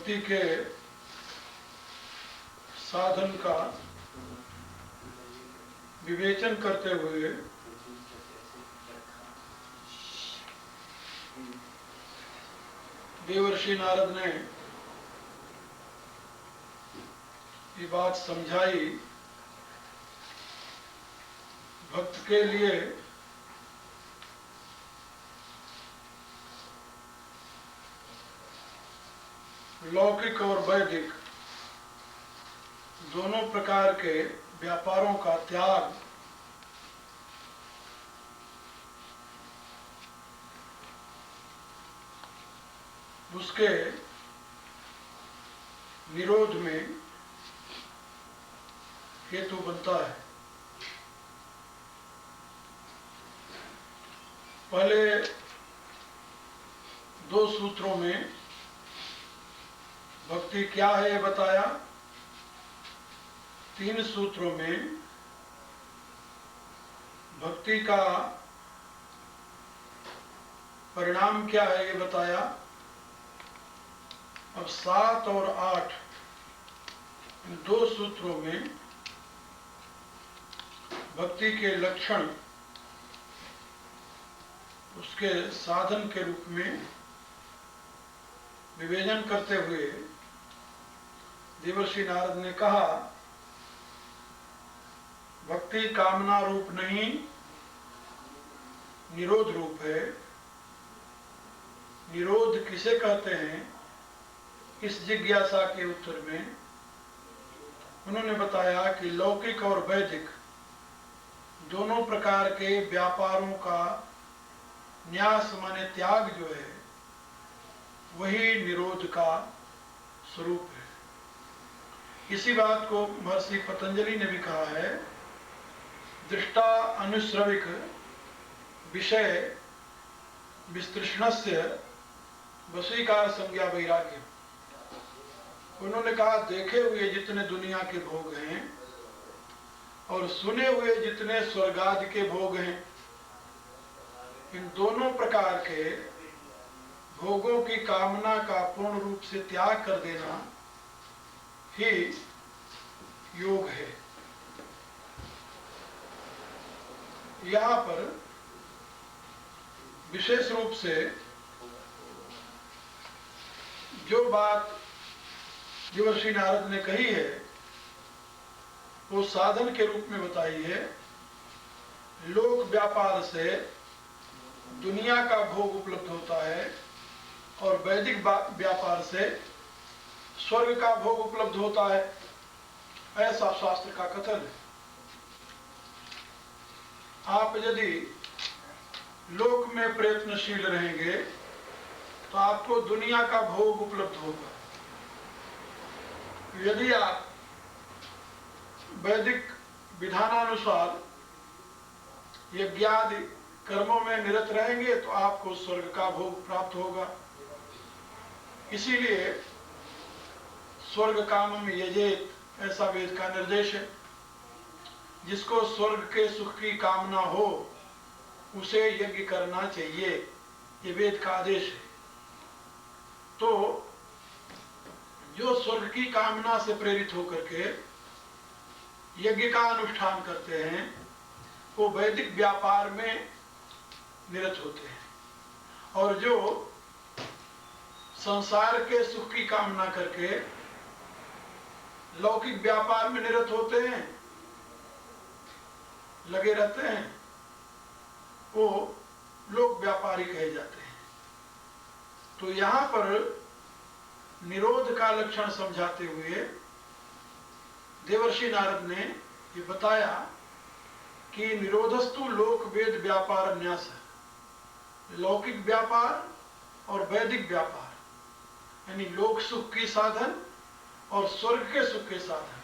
भक्ति के साधन का विवेचन करते हुए देवर्षि नारद ने ये बात समझाई, भक्त के लिए लौकिक और वैदिक दोनों प्रकार के व्यापारों का त्याग उसके निरोध में हेतु बनता है। पहले दो सूत्रों में भक्ति क्या है ये बताया, तीन सूत्रों में भक्ति का परिणाम क्या है ये बताया। अब 7 और 8 इन दो सूत्रों में भक्ति के लक्षण उसके साधन के रूप में विवेचन करते हुए देवर्षि नारद ने कहा, भक्ति कामना रूप नहीं, निरोध रूप है। निरोध किसे कहते हैं, इस जिज्ञासा के उत्तर में उन्होंने बताया कि लौकिक और वैदिक दोनों प्रकार के व्यापारों का न्यास माने त्याग जो है वही निरोध का स्वरूप है। इसी बात को महर्षि पतंजलि ने भी कहा है, दृष्टा अनुश्रविक विषय विस्तृष्णस्य वशीकार संज्ञा वैराग्य। उन्होंने कहा, देखे हुए जितने दुनिया के भोग हैं और सुने हुए जितने स्वर्ग आदि के भोग हैं, इन दोनों प्रकार के भोगों की कामना का पूर्ण रूप से त्याग कर देना ही योग है। यहाँ पर विशेष रूप से जो बात देवर्षि नारद ने कही है वो साधन के रूप में बताई है। लोक व्यापार से दुनिया का भोग उपलब्ध होता है और वैदिक व्यापार से स्वर्ग का भोग उपलब्ध होता है, ऐसा शास्त्र का कथन है। आप यदि लोक में प्रयत्नशील रहेंगे तो आपको दुनिया का भोग उपलब्ध होगा। यदि आप वैदिक विधानानुसार यज्ञादि कर्मों में निरत रहेंगे तो आपको स्वर्ग का भोग प्राप्त होगा। इसीलिए स्वर्ग कामम यजेत, ऐसा वेद का निर्देश है। जिसको स्वर्ग के सुख की कामना हो उसे यज्ञ करना चाहिए, ये वेद का आदेश है। तो जो स्वर्ग की कामना से प्रेरित होकर के यज्ञ का अनुष्ठान करते हैं वो वैदिक व्यापार में निरत होते हैं, और जो संसार के सुख की कामना करके लौकिक व्यापार में निरत होते हैं, लगे रहते हैं, वो लोक व्यापारी कहे जाते हैं। तो यहाँ पर निरोध का लक्षण समझाते हुए देवर्षि नारद ने ये बताया कि निरोधस्तु लोक वेद व्यापार न्यास है। लौकिक व्यापार और वैदिक व्यापार यानी लोक सुख के साधन और स्वर्ग के सुख के साधन,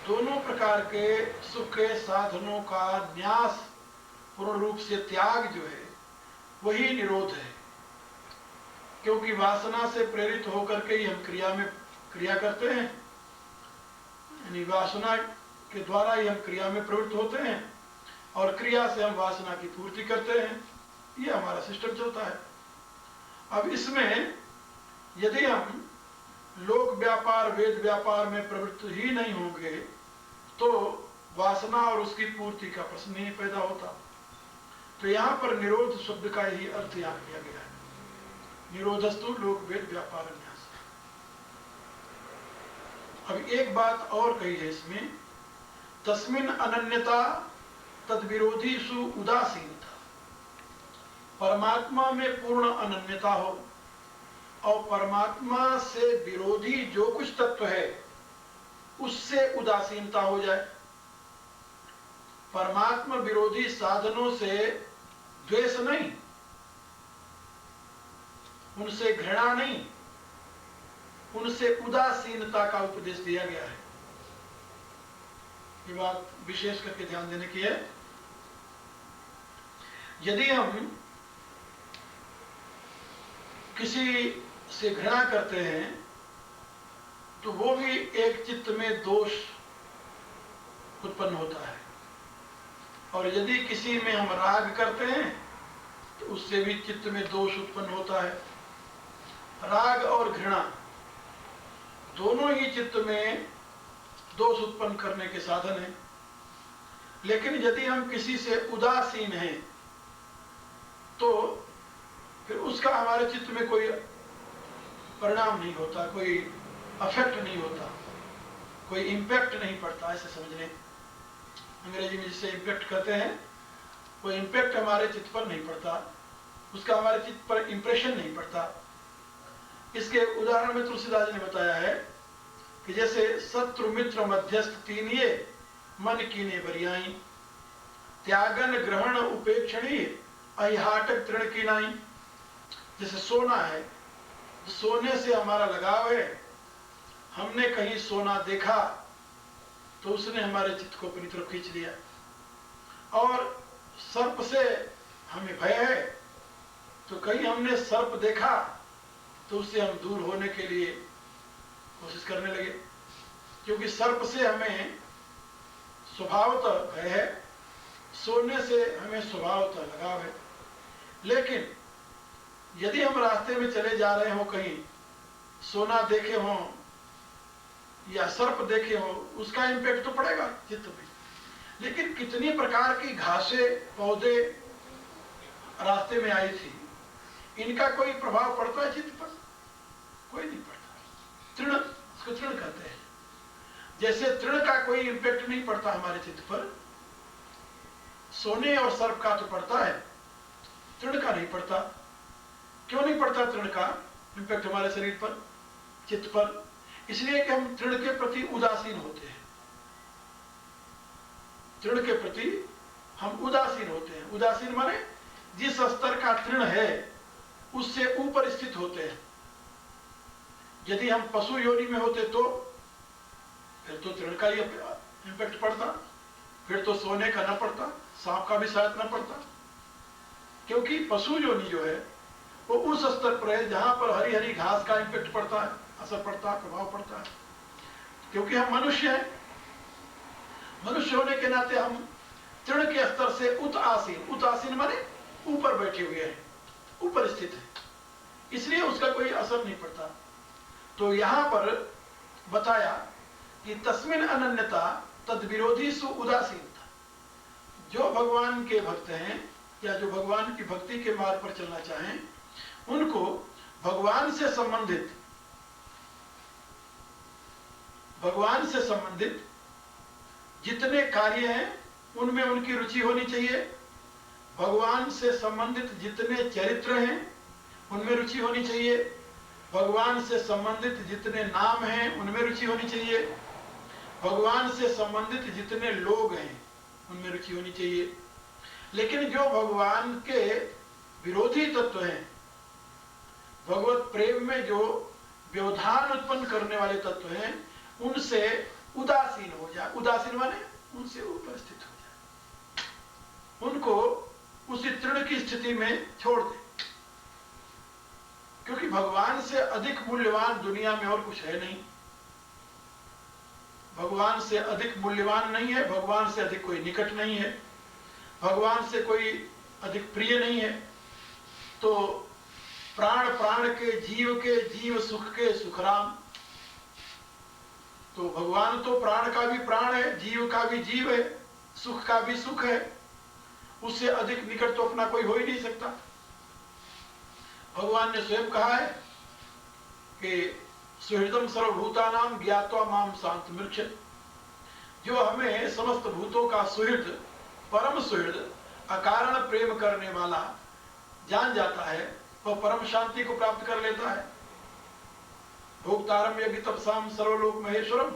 दोनों प्रकार के सुख के साधनों का न्यास पूर्ण रूप से त्याग जो है वही निरोध है। क्योंकि वासना से प्रेरित होकर के ही हम क्रिया करते हैं, यानी वासना के द्वारा ही हम क्रिया में प्रवृत्त होते हैं और क्रिया से हम वासना की पूर्ति करते हैं। ये हमारा सिस्टम चलता है। अब इसमें यदि हम लोक व्यापार वेद व्यापार में प्रवृत्त ही नहीं होंगे तो वासना और उसकी पूर्ति का प्रश्न नहीं पैदा होता। तो यहां पर निरोध शब्द का ही अर्थ यहां किया गया है, निरोधस्तु लोक वेद व्यापार न्यास। अब एक बात और कही है इसमें, तस्मिन अनन्यता तद विरोधी सु उदासीनता। परमात्मा में पूर्ण अनन्यता हो और परमात्मा से विरोधी जो कुछ तत्व है उससे उदासीनता हो जाए। परमात्मा विरोधी साधनों से द्वेष नहीं, उनसे घृणा नहीं, उनसे उदासीनता का उपदेश दिया गया है। ये बात विशेष करके ध्यान देने की है। यदि हम किसी से घृणा करते हैं तो वो भी एक चित्त में दोष उत्पन्न होता है, और यदि किसी में हम राग करते हैं तो उससे भी चित्त में दोष उत्पन्न होता है। राग और घृणा दोनों ही चित्त में दोष उत्पन्न करने के साधन हैं। लेकिन यदि हम किसी से उदासीन हैं तो फिर उसका हमारे चित्त में कोई परिणाम नहीं होता, कोई अफेक्ट नहीं होता, कोई इंपैक्ट नहीं पड़ता। ऐसे समझने, अंग्रेजी में जिसे इंपैक्ट कहते हैं, वो इंपैक्ट हमारे चित्त पर नहीं पड़ता, उसका हमारे चित्त पर इंप्रेशन नहीं पड़ता। इसके उदाहरण में तुलसीदास जी ने बताया है कि जैसे शत्रु मित्र मध्यस्थ तीन ये मन कीने बरियाई, त्यागन ग्रहण उपेक्षणी अहिहाटक तृण की नाई। जैसे सोना है, सोने से हमारा लगाव है, हमने कहीं सोना देखा तो उसने हमारे चित्त को अपनी तरफ खींच लिया। और सर्प से हमें भय है तो कहीं हमने सर्प देखा तो उससे हम दूर होने के लिए कोशिश करने लगे, क्योंकि सर्प से हमें स्वभावतः भय है, सोने से हमें स्वभावतः लगाव है। लेकिन यदि हम रास्ते में चले जा रहे हो, कहीं सोना देखे हो या सर्प देखे हो, उसका इंपैक्ट तो पड़ेगा चित्त में। लेकिन कितनी प्रकार की घासें पौधे रास्ते में आई थी, इनका कोई प्रभाव पड़ता है चित्त पर? कोई नहीं पड़ता। तृण, इसको तृण कहते हैं। जैसे तृण का कोई इंपैक्ट नहीं पड़ता हमारे चित्त पर, सोने और सर्प का तो पड़ता है, तृण का नहीं पड़ता। क्यों नहीं पड़ता तृण का इंपैक्ट हमारे शरीर पर, चित्त पर? इसलिए कि हम तृण के प्रति उदासीन होते हैं। तृण के प्रति हम उदासीन होते हैं। उदासीन माने जिस स्तर का तृण है उससे ऊपर स्थित होते हैं। यदि हम पशु योनि में होते तो फिर तो तृण का ही इंपैक्ट पड़ता, फिर तो सोने का न पड़ता, सांप का भी शायद न पड़ता। क्योंकि पशु योनि जो है वो उस स्तर पर है जहां पर हरी हरी घास का इंपैक्ट पड़ता है, असर पड़ता है, प्रभाव पड़ता है। क्योंकि हम मनुष्य हैं, मनुष्य होने के नाते हम तृण के स्तर से उदासीन माने ऊपर बैठे हुए हैं, ऊपर स्थित है, इसलिए उसका कोई असर नहीं पड़ता। तो यहां पर बताया कि तस्मिन अनन्यता तद विरोधी सु उदासीनता। जो भगवान के भक्त हैं या जो भगवान की भक्ति के मार्ग पर चलना चाहें, उनको भगवान से संबंधित जितने कार्य हैं उनमें उनकी रुचि होनी चाहिए। भगवान से संबंधित जितने चरित्र हैं उनमें रुचि होनी चाहिए। भगवान से संबंधित जितने नाम हैं उनमें रुचि होनी चाहिए। भगवान से संबंधित जितने लोग हैं उनमें रुचि होनी चाहिए। लेकिन जो भगवान के विरोधी तत्व हैं, भगवत प्रेम में जो व्यवधान उत्पन्न करने वाले तत्व हैं, उनसे उदासीन हो जाए। उदासीन माने उनसे ऊपर स्थित हो जाए, उनको उसी तृण की स्थिति में छोड़ दे। क्योंकि भगवान से अधिक मूल्यवान दुनिया में और कुछ है नहीं। भगवान से अधिक मूल्यवान नहीं है, भगवान से अधिक कोई निकट नहीं है, भगवान से कोई अधिक प्रिय नहीं है। तो प्राण प्राण के जीव सुख के सुखराम, तो भगवान तो प्राण का भी प्राण है, जीव का भी जीव है, सुख का भी सुख है, उससे अधिक निकट तो अपना कोई हो ही नहीं सकता। भगवान ने स्वयं कहा है कि सुहृदम सर्वभूतानां ज्ञात्वा माम शांतमीक्षेत्। जो हमें समस्त भूतों का सुहृद, परम सुहृद, अकारण प्रेम करने वाला जान जाता है, वह परम शांति को प्राप्त कर लेता है। भोक्तारम यज्ञ तपसाम सर्वलोक महेश्वरम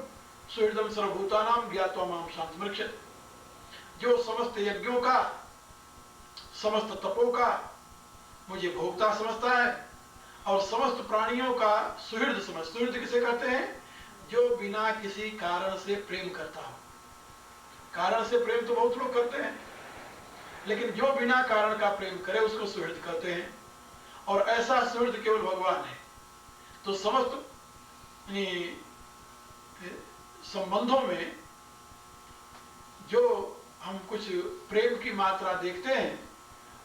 सुहृदम सर्वभूतानां ज्ञात्वा माम शांतमीक्षेत्। जो समस्त यज्ञों का, समस्त तपों का मुझे भोक्ता समझता है और समस्त प्राणियों का सुहृद समझ। सुहृद किसे कहते हैं? जो बिना किसी कारण से प्रेम करता हो। कारण से प्रेम तो बहुत लोग करते हैं, लेकिन जो बिना कारण का प्रेम करे उसको सुहृद कहते हैं, और ऐसा सुहृद केवल भगवान है। तो समस्त संबंधों में जो हम कुछ प्रेम की मात्रा देखते हैं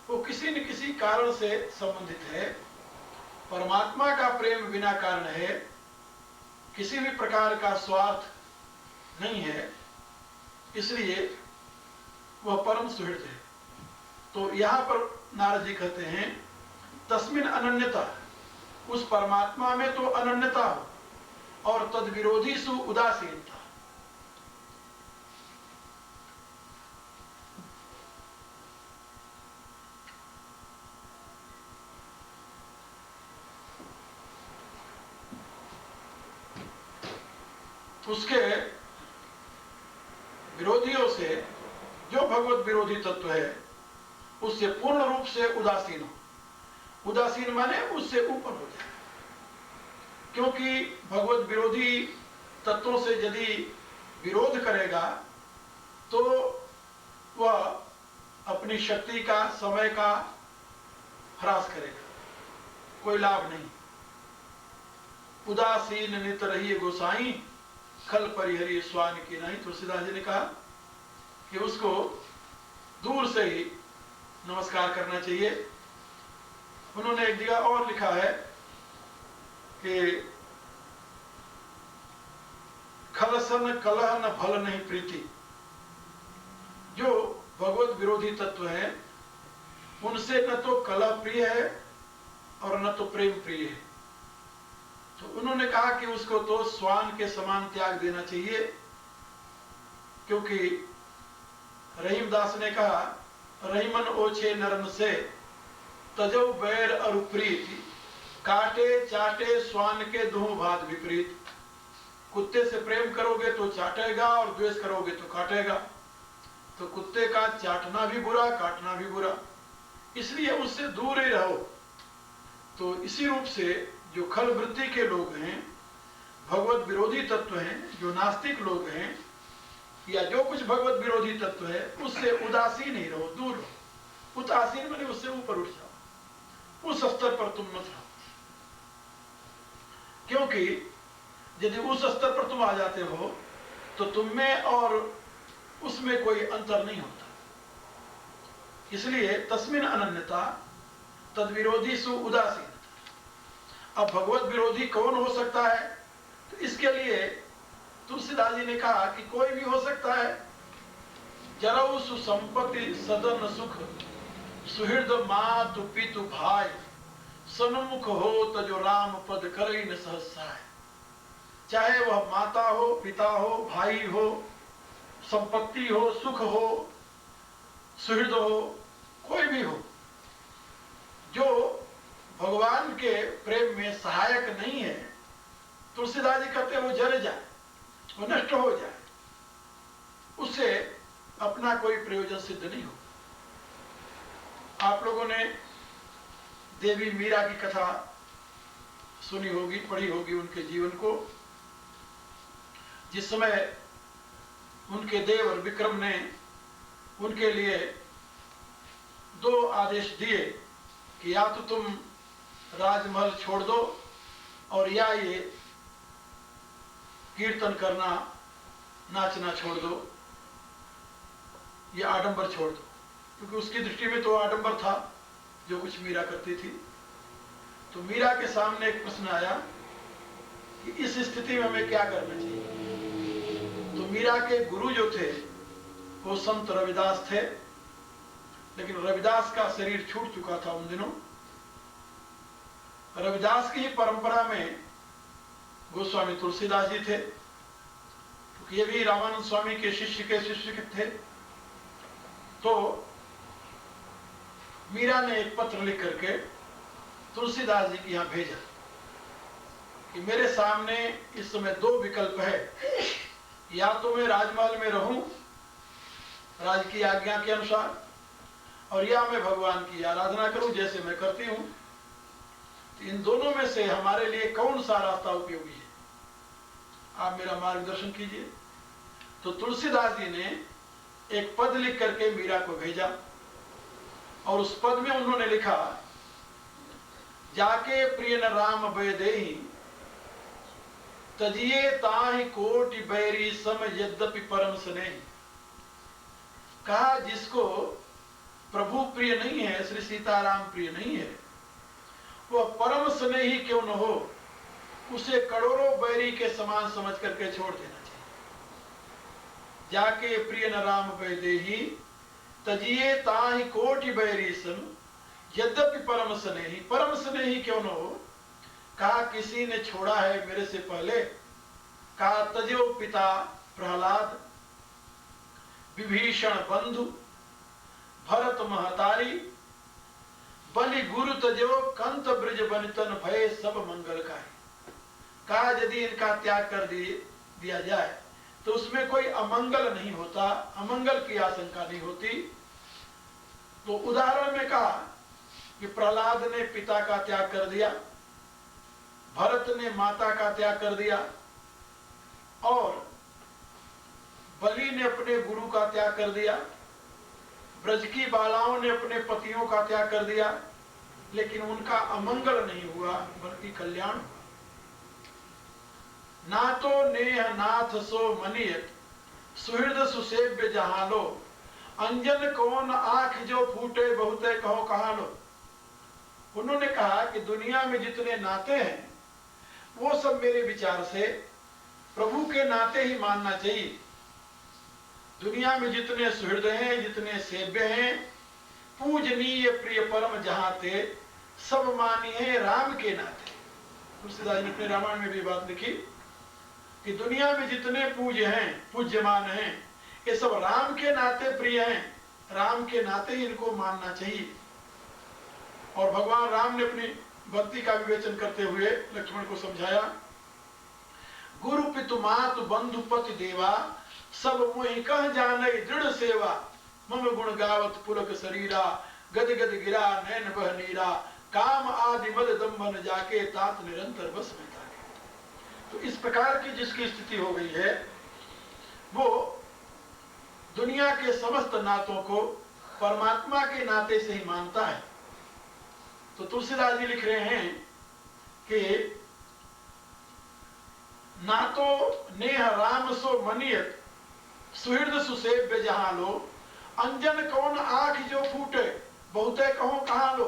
वो किसी न किसी कारण से संबंधित है। परमात्मा का प्रेम बिना कारण है, किसी भी प्रकार का स्वार्थ नहीं है, इसलिए वह परम सुहृद है। तो यहां पर नारद जी कहते हैं तस्मिन अनन्यता, उस परमात्मा में तो अनन्यता हो, और तद विरोधी सु उदासीनता। उसके विरोधियों से, जो भगवत विरोधी तत्व है उससे पूर्ण रूप से उदासीन हो। उदासीन माने उससे ऊपर हो जाए, क्योंकि भगवत विरोधी तत्वों से यदि विरोध करेगा तो वह अपनी शक्ति का, समय का ह्रास करेगा, कोई लाभ नहीं। उदासीन नित रहिए गोसाई, खल परिहरी स्वान की नहीं। तुलसीदास जी ने कहा कि उसको दूर से ही नमस्कार करना चाहिए। उन्होंने एक जगह और लिखा है कि खलसन कलह न भल नहीं प्रीति। जो भगवत विरोधी तत्व है उनसे न तो कलह प्रिय है और न तो प्रेम प्रिय है। तो उन्होंने कहा कि उसको तो स्वान के समान त्याग देना चाहिए, क्योंकि रहीमदास ने कहा रहीमन ओछे नरम से तजो बैर और प्रीति, काटे चाटे स्वान के दोनों भात विपरीत। कुत्ते से प्रेम करोगे तो चाटेगा और द्वेष करोगे तो काटेगा। तो कुत्ते का चाटना भी बुरा, काटना भी बुरा, इसलिए उससे दूर ही रहो। तो इसी रूप से जो खल वृत्ति के लोग हैं, भगवत विरोधी तत्व हैं, जो नास्तिक लोग हैं, या जो कुछ भगवत विरोधी तत्व है उससे उदासीन ही रहो, दूर रहो। उदासीन माने उससे ऊपर उठ जाओ, उस स्तर पर तुम मत रहो, क्योंकि यदि उस स्तर पर तुम आ जाते हो तो तुम में और उसमें कोई अंतर नहीं होता। इसलिए तस्मिन अनन्यता तद विरोधी सु उदासीन। अब भगवत विरोधी कौन हो सकता है? तो इसके लिए तुलसीदास जी ने कहा कि कोई भी हो सकता है। जरऊ सुसंपत्ति सदन सुख, सुहृद मातु पितु भाई, सन्मुख हो तजो राम पद करई न सहसाय। चाहे वह माता हो, पिता हो, भाई हो, संपत्ति हो, सुख हो, सुहृद हो, कोई भी हो, जो भगवान के प्रेम में सहायक नहीं है, तुलसीदास जी कहते हैं वो जल जाए, वो नष्ट हो जाए, उससे अपना कोई प्रयोजन सिद्ध नहीं हो। आप लोगों ने देवी मीरा की कथा सुनी होगी, पढ़ी होगी, उनके जीवन को। जिस समय उनके देवर विक्रम ने उनके लिए दो आदेश दिए कि या तो तुम राजमहल छोड़ दो और या ये कीर्तन करना, नाचना छोड़ दो, ये आडंबर छोड़ दो, क्योंकि उसकी दृष्टि में तो आडंबर था जो कुछ मीरा करती थी। तो मीरा के सामने एक प्रश्न आया कि इस स्थिति में हमें क्या करना चाहिए। मीरा के गुरु जो थे वो संत रविदास थे, लेकिन रविदास का शरीर छूट चुका था उन दिनों। रविदास की ही परंपरा में गोस्वामी तुलसीदास जी थे, क्योंकि ये भी रामानंद स्वामी के शिष्य थे। तो मीरा ने एक पत्र लिख करके तुलसीदास जी के यहाँ भेजा कि मेरे सामने इस समय दो विकल्प है, या तो मैं राजमहल में रहूं राज की आज्ञा के अनुसार, और या मैं भगवान की आराधना करूं जैसे मैं करती हूं। तो इन दोनों में से हमारे लिए कौन सा रास्ता उपयोगी है, आप मेरा मार्गदर्शन कीजिए। तो तुलसीदास जी ने एक पद लिख करके मीरा को भेजा, और उस पद में उन्होंने लिखा, जाके प्रिय न राम बैदेहि तजिए ताहि कोटि बैरी सम यद्यपि परम स्नेही। कहा जिसको प्रभु प्रिय नहीं है, श्री सीताराम प्रिय नहीं है, वह परम स्नेही क्यों न हो, उसे करोड़ों बैरी के समान समझ करके छोड़ देना चाहिए। जाके प्रिय न राम बैदेहि तजिए ताहि कोटि बैरी सम यद्यपि परम स्नेही। परम स्नेही क्यों न हो, कहा किसी ने छोड़ा है मेरे से पहले, कहा तजो पिता प्रहलाद विभीषण बंधु भरत महतारी, बलि गुरु तजो कंत ब्रज बनितन भय सब मंगल का। कहा यदि इनका त्याग कर दिया जाए तो उसमें कोई अमंगल नहीं होता, अमंगल की आशंका नहीं होती। तो उदाहरण में कहा कि प्रहलाद ने पिता का त्याग कर दिया, भरत ने माता का त्याग कर दिया, और बलि ने अपने गुरु का त्याग कर दिया, ब्रज की बालाओं ने अपने पतियों का त्याग कर दिया, लेकिन उनका अमंगल नहीं हुआ बल्कि कल्याण हुआ। ना तो नेह नाथ सो मनियत सुहृद सुसेव्य जहालो, अंजन कौन आंख जो फूटे बहुते कहो कहा लो। उन्होंने कहा कि दुनिया में जितने नाते हैं वो सब मेरे विचार से प्रभु के नाते ही मानना चाहिए। दुनिया में जितने सुहृद हैं, जितने सेव्य हैं, पूजनीय प्रिय परम जहां थे, सब मानिए राम के नाते। तुलसीदास ने अपने रामायण में भी बात लिखी कि दुनिया में जितने पूज्य हैं, पूज्यमान हैं, ये सब राम के नाते प्रिय हैं, राम के नाते ही इनको मानना चाहिए। और भगवान राम ने अपनी भक्ति का विवेचन करते हुए लक्ष्मण को समझाया, गुरु पितु मातु बंधु पति देवा, सब मोहि कह जाने दृढ़ सेवा, मम गुण गावत पुलक शरीरा, गद गद गिरा नैन बह नीरा, काम आदि मद दम्भन जाके तात निरंतर बस में ताके। तो इस प्रकार की जिसकी स्थिति हो गई है, वो दुनिया के समस्त नातों को परमात्मा के नाते से ही मानता है। तो तुलसीदास जी लिख रहे हैं कि ना तो नेह राम सो मनियत सुहृद सुसेव्य जहां लो, अंजन कौन आंख जो फूटे बहुते कहो कहां लो।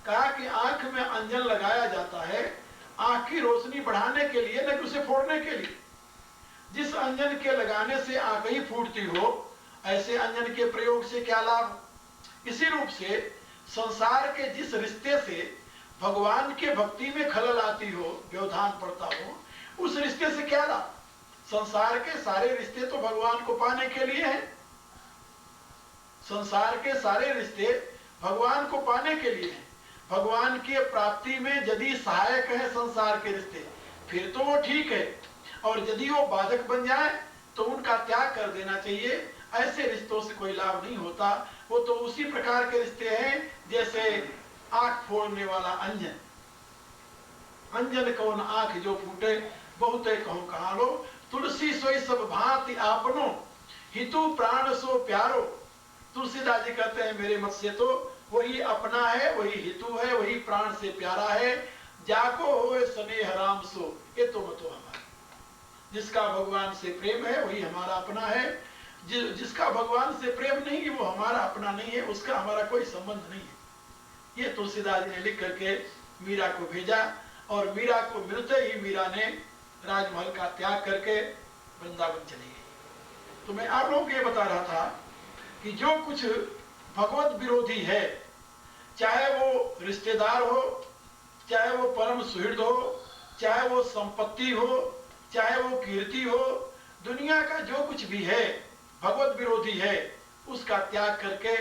कहा कि आंख में अंजन लगाया जाता है आंख की रोशनी बढ़ाने के लिए, न कि उसे फोड़ने के लिए। जिस अंजन के लगाने से आंख ही फूटती हो, ऐसे अंजन के प्रयोग से क्या लाभ। इसी रूप से संसार के जिस रिश्ते से भगवान के भक्ति में खलल आती हो, व्यवधान पड़ता हो, उस रिश्ते से क्या लाभ। संसार के सारे रिश्ते तो भगवान को पाने के लिए हैं, संसार के सारे रिश्ते भगवान को पाने के लिए हैं। भगवान की प्राप्ति में यदि सहायक है संसार के रिश्ते, फिर तो वो ठीक है, और यदि वो बाधक बन जाए तो उनका त्याग कर देना चाहिए। ऐसे रिश्तों से कोई लाभ नहीं होता। वो तो उसी प्रकार के रिश्ते हैं जैसे आंख फोड़ने वाला अंजन। अंजन कौन आंख जो फूटे बहुते कहूं कहा लो, तुलसी सोई सब भांति आपनो, हितु प्राण सो प्यारो। तुलसीदास जी कहते हैं मेरे मत से तो वही अपना है, वही हितु है, वही प्राण से प्यारा है। जाको होए स्नेह राम सो, ये तो मतो हमारा। जिसका भगवान से प्रेम है वही हमारा अपना है, जिसका भगवान से प्रेम नहीं है वो हमारा अपना नहीं है, उसका हमारा कोई संबंध नहीं है। ये तुलसीदास जी ने लिख करके मीरा को भेजा, और मीरा को मिलते ही मीरा ने राजमहल का त्याग करके वृंदावन चली गई। तो मैं आप लोगों को ये बता रहा था कि जो कुछ भगवत विरोधी है, चाहे वो रिश्तेदार हो, चाहे वो परम सुहृद हो, चाहे वो संपत्ति हो, चाहे वो कीर्ति हो, दुनिया का जो कुछ भी है भगवत विरोधी है, उसका त्याग करके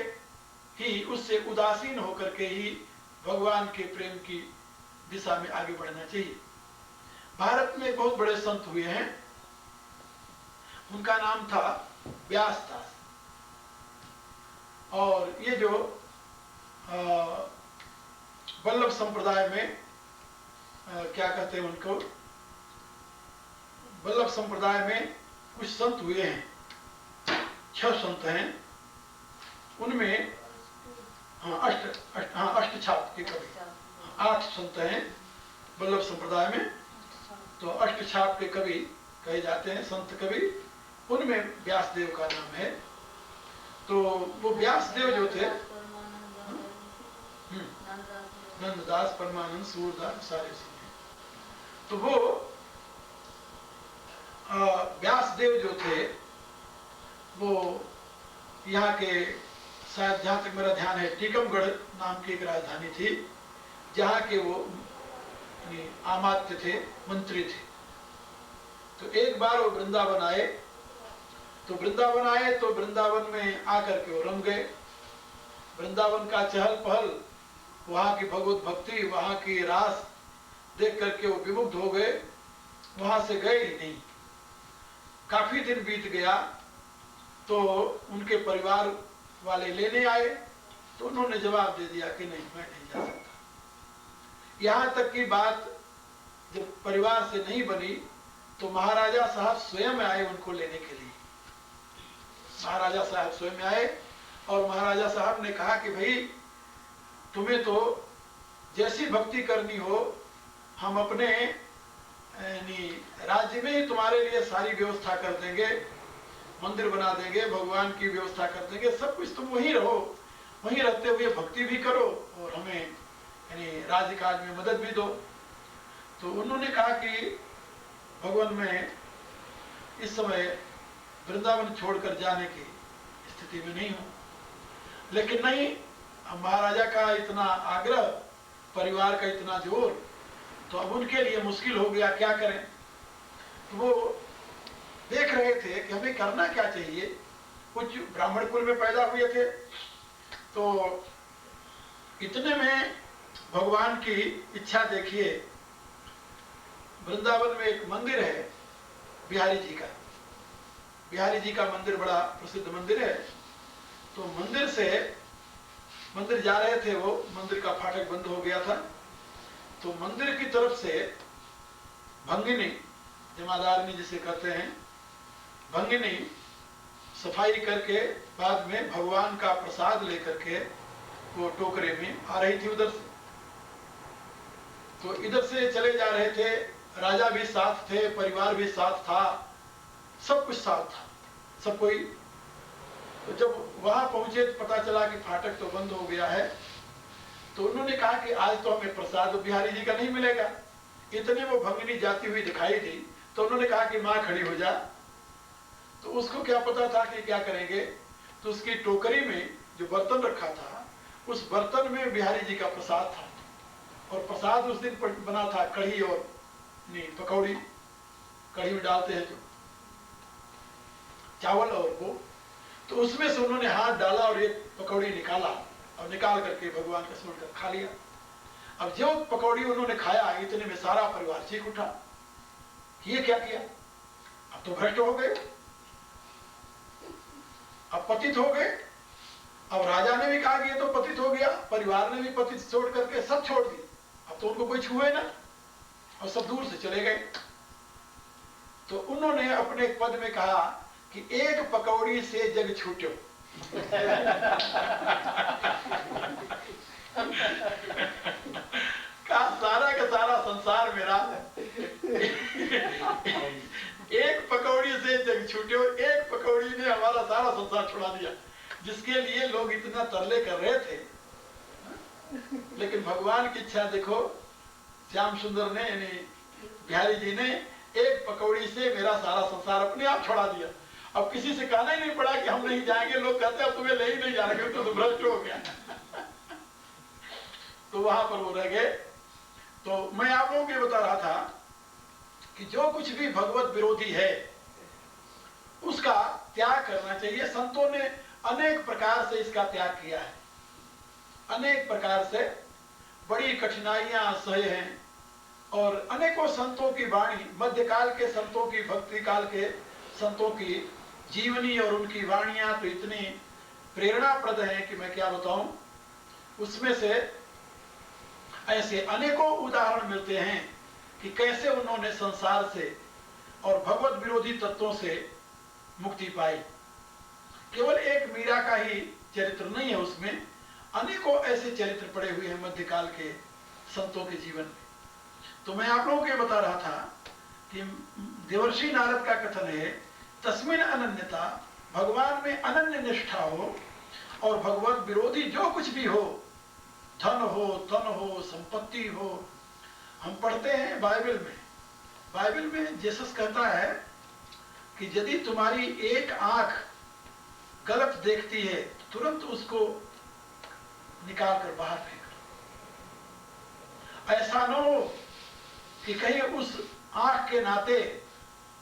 ही, उससे उदासीन होकर के ही भगवान के प्रेम की दिशा में आगे बढ़ना चाहिए। भारत में बहुत बड़े संत हुए हैं, उनका नाम था व्यासदास। और ये जो वल्लभ संप्रदाय में क्या कहते हैं उनको, वल्लभ संप्रदाय में कुछ संत हुए हैं, 6 संत हैं, उनमें अष्ट छाप के कवि 8 संत हैं वल्लभ संप्रदाय में, तो अष्ट छाप के कवि कहे जाते हैं, संत कवि। उनमें व्यासदेव का नाम है। तो वो व्यासदेव जो थे, नंददास, परमानंद, सूरदास, सारे सिंह हैं। तो वो व्यासदेव जो थे वो यहाँ के, शायद जहाँ तक मेरा ध्यान है, टीकमगढ़ नाम की एक राजधानी थी, जहाँ के वो आमात्य थे, मंत्री थे। तो एक बार वो वृंदावन आए, तो वृंदावन में आकर के वो रम गए। वृंदावन का चहल पहल, वहाँ की भगवत भक्ति, वहाँ की रास देख करके वो विमुग्ध हो गए, वहाँ से गए ही नहीं। काफी दिन बीत गया तो उनके परिवार वाले लेने आए, तो उन्होंने जवाब दे दिया कि नहीं, मैं नहीं जा सकता। यहाँ तक की बात जब परिवार से नहीं बनी तो महाराजा साहब स्वयं आए उनको लेने के लिए। महाराजा साहब स्वयं आए और महाराजा साहब ने कहा कि भाई तुम्हें तो जैसी भक्ति करनी हो, हम अपने राज्य में ही तुम्हारे लिए सारी व्यवस्था कर देंगे, मंदिर बना देंगे, भगवान की व्यवस्था कर देंगे, सब कुछ तुम वहीं रहो, वहीं रहते हुए भक्ति भी करो और हमें राज्य काज में मदद भी दो। तो उन्होंने कहा कि भगवान मैं इस समय वृंदावन छोड़कर जाने की स्थिति में नहीं हूं, लेकिन नहीं, महाराजा का इतना आग्रह, परिवार का इतना जोर, तो अब उनके लिए मुश्किल हो गया, क्या करें। तो वो देख रहे थे कि हमें करना क्या चाहिए। कुछ ब्राह्मण कुल में पैदा हुए थे, तो इतने में भगवान की इच्छा देखिए, वृंदावन में एक मंदिर है बिहारी जी का। बिहारी जी का मंदिर बड़ा प्रसिद्ध मंदिर है। तो मंदिर जा रहे थे, वो मंदिर का फाटक बंद हो गया था, तो मंदिर की तरफ से भंगिनी, जमादारनी जिसे कहते हैं, भंगिनी सफाई करके बाद में भगवान का प्रसाद लेकर के वो टोकरे में आ रही थी उधर से। तो इधर से चले जा रहे थे, राजा भी साथ थे, परिवार भी साथ था, सब कुछ साथ था, सब कोई। तो जब वहां पहुंचे तो पता चला कि फाटक तो बंद हो गया है। तो उन्होंने कहा कि आज तो हमें प्रसाद बिहारी जी का नहीं मिलेगा। इतने वो भंगिनी जाती हुई दिखाई दी, तो उन्होंने कहा कि माँ खड़ी हो जा। तो उसको क्या पता था कि क्या करेंगे, तो उसकी टोकरी में जो बर्तन रखा था, उस बर्तन में बिहारी जी का प्रसाद था। और प्रसाद उस दिन बना था कढ़ी और पकौड़ी, कढ़ी में डालते हैं जो चावल और वो। तो उसमें से उन्होंने हाथ डाला और एक पकौड़ी निकाला और निकाल करके भगवान का स्मरण कर खा लिया। अब जो पकौड़ी उन्होंने खाया, इतने में सारा परिवार चीख उठा कि ये क्या किया, अब तो भ्रष्ट हो गए, अब पतित हो गए। अब राजा ने भी कहा कि ये तो पतित हो गया, परिवार ने भी पतित छोड़ करके सब छोड़ दी, अब तो उनको कोई छुए ना, और सब दूर से चले गए। तो उन्होंने अपने पद में कहा कि एक पकौड़ी से जग छूटो। सारा का सारा संसार मेरा, एक पकौड़ी से जग छूटो, एक पकौड़ी ने हमारा सारा संसार छुड़ा दिया। जिसके लिए लोग इतना तरले कर रहे थे, लेकिन भगवान की इच्छा देखो, श्याम सुंदर ने यानी बिहारी जी ने एक पकौड़ी से मेरा सारा संसार अपने आप छोड़ा दिया। अब किसी से कहना ही नहीं पड़ा कि हम नहीं जाएंगे, लोग कहते हैं तुम्हें ले ही नहीं जाएंगे, तो भ्रष्ट हो गया। तो वहां पर वो रह गए। तो मैं आप लोगों को ये बता रहा था कि जो कुछ भी भगवत विरोधी है उसका त्याग करना चाहिए। संतों ने अनेक प्रकार से इसका त्याग किया है, अनेक प्रकार से बड़ी कठिनाइयां सहे हैं। और अनेकों संतों की वाणी, मध्यकाल के संतों की, भक्ति काल के संतों की जीवनी और उनकी वाणियां तो इतनी प्रेरणाप्रद हैं कि मैं क्या बताऊं। उसमें से ऐसे अनेकों उदाहरण मिलते हैं कि कैसे उन्होंने संसार से और भगवत विरोधी तत्वों से मुक्ति पाई। केवल एक मीरा का ही चरित्र नहीं है, उसमें अनेकों ऐसे चरित्र पड़े हुए हैं मध्यकाल के संतों के जीवन में। तो मैं आप लोगों को ये बता रहा था कि देवर्षि नारद का कथन है, तस्मिन अनन्यता, भगवान में अनन्य निष्ठा हो और भगवत विरोधी जो कुछ भी हो, धन हो, तन हो, संपत्ति हो। हम पढ़ते हैं बाइबल में जीसस कहता है कि यदि तुम्हारी एक आंख गलत देखती है तुरंत उसको निकाल कर बाहर फेंक दो। ऐसा न हो कि कहीं उस आंख के नाते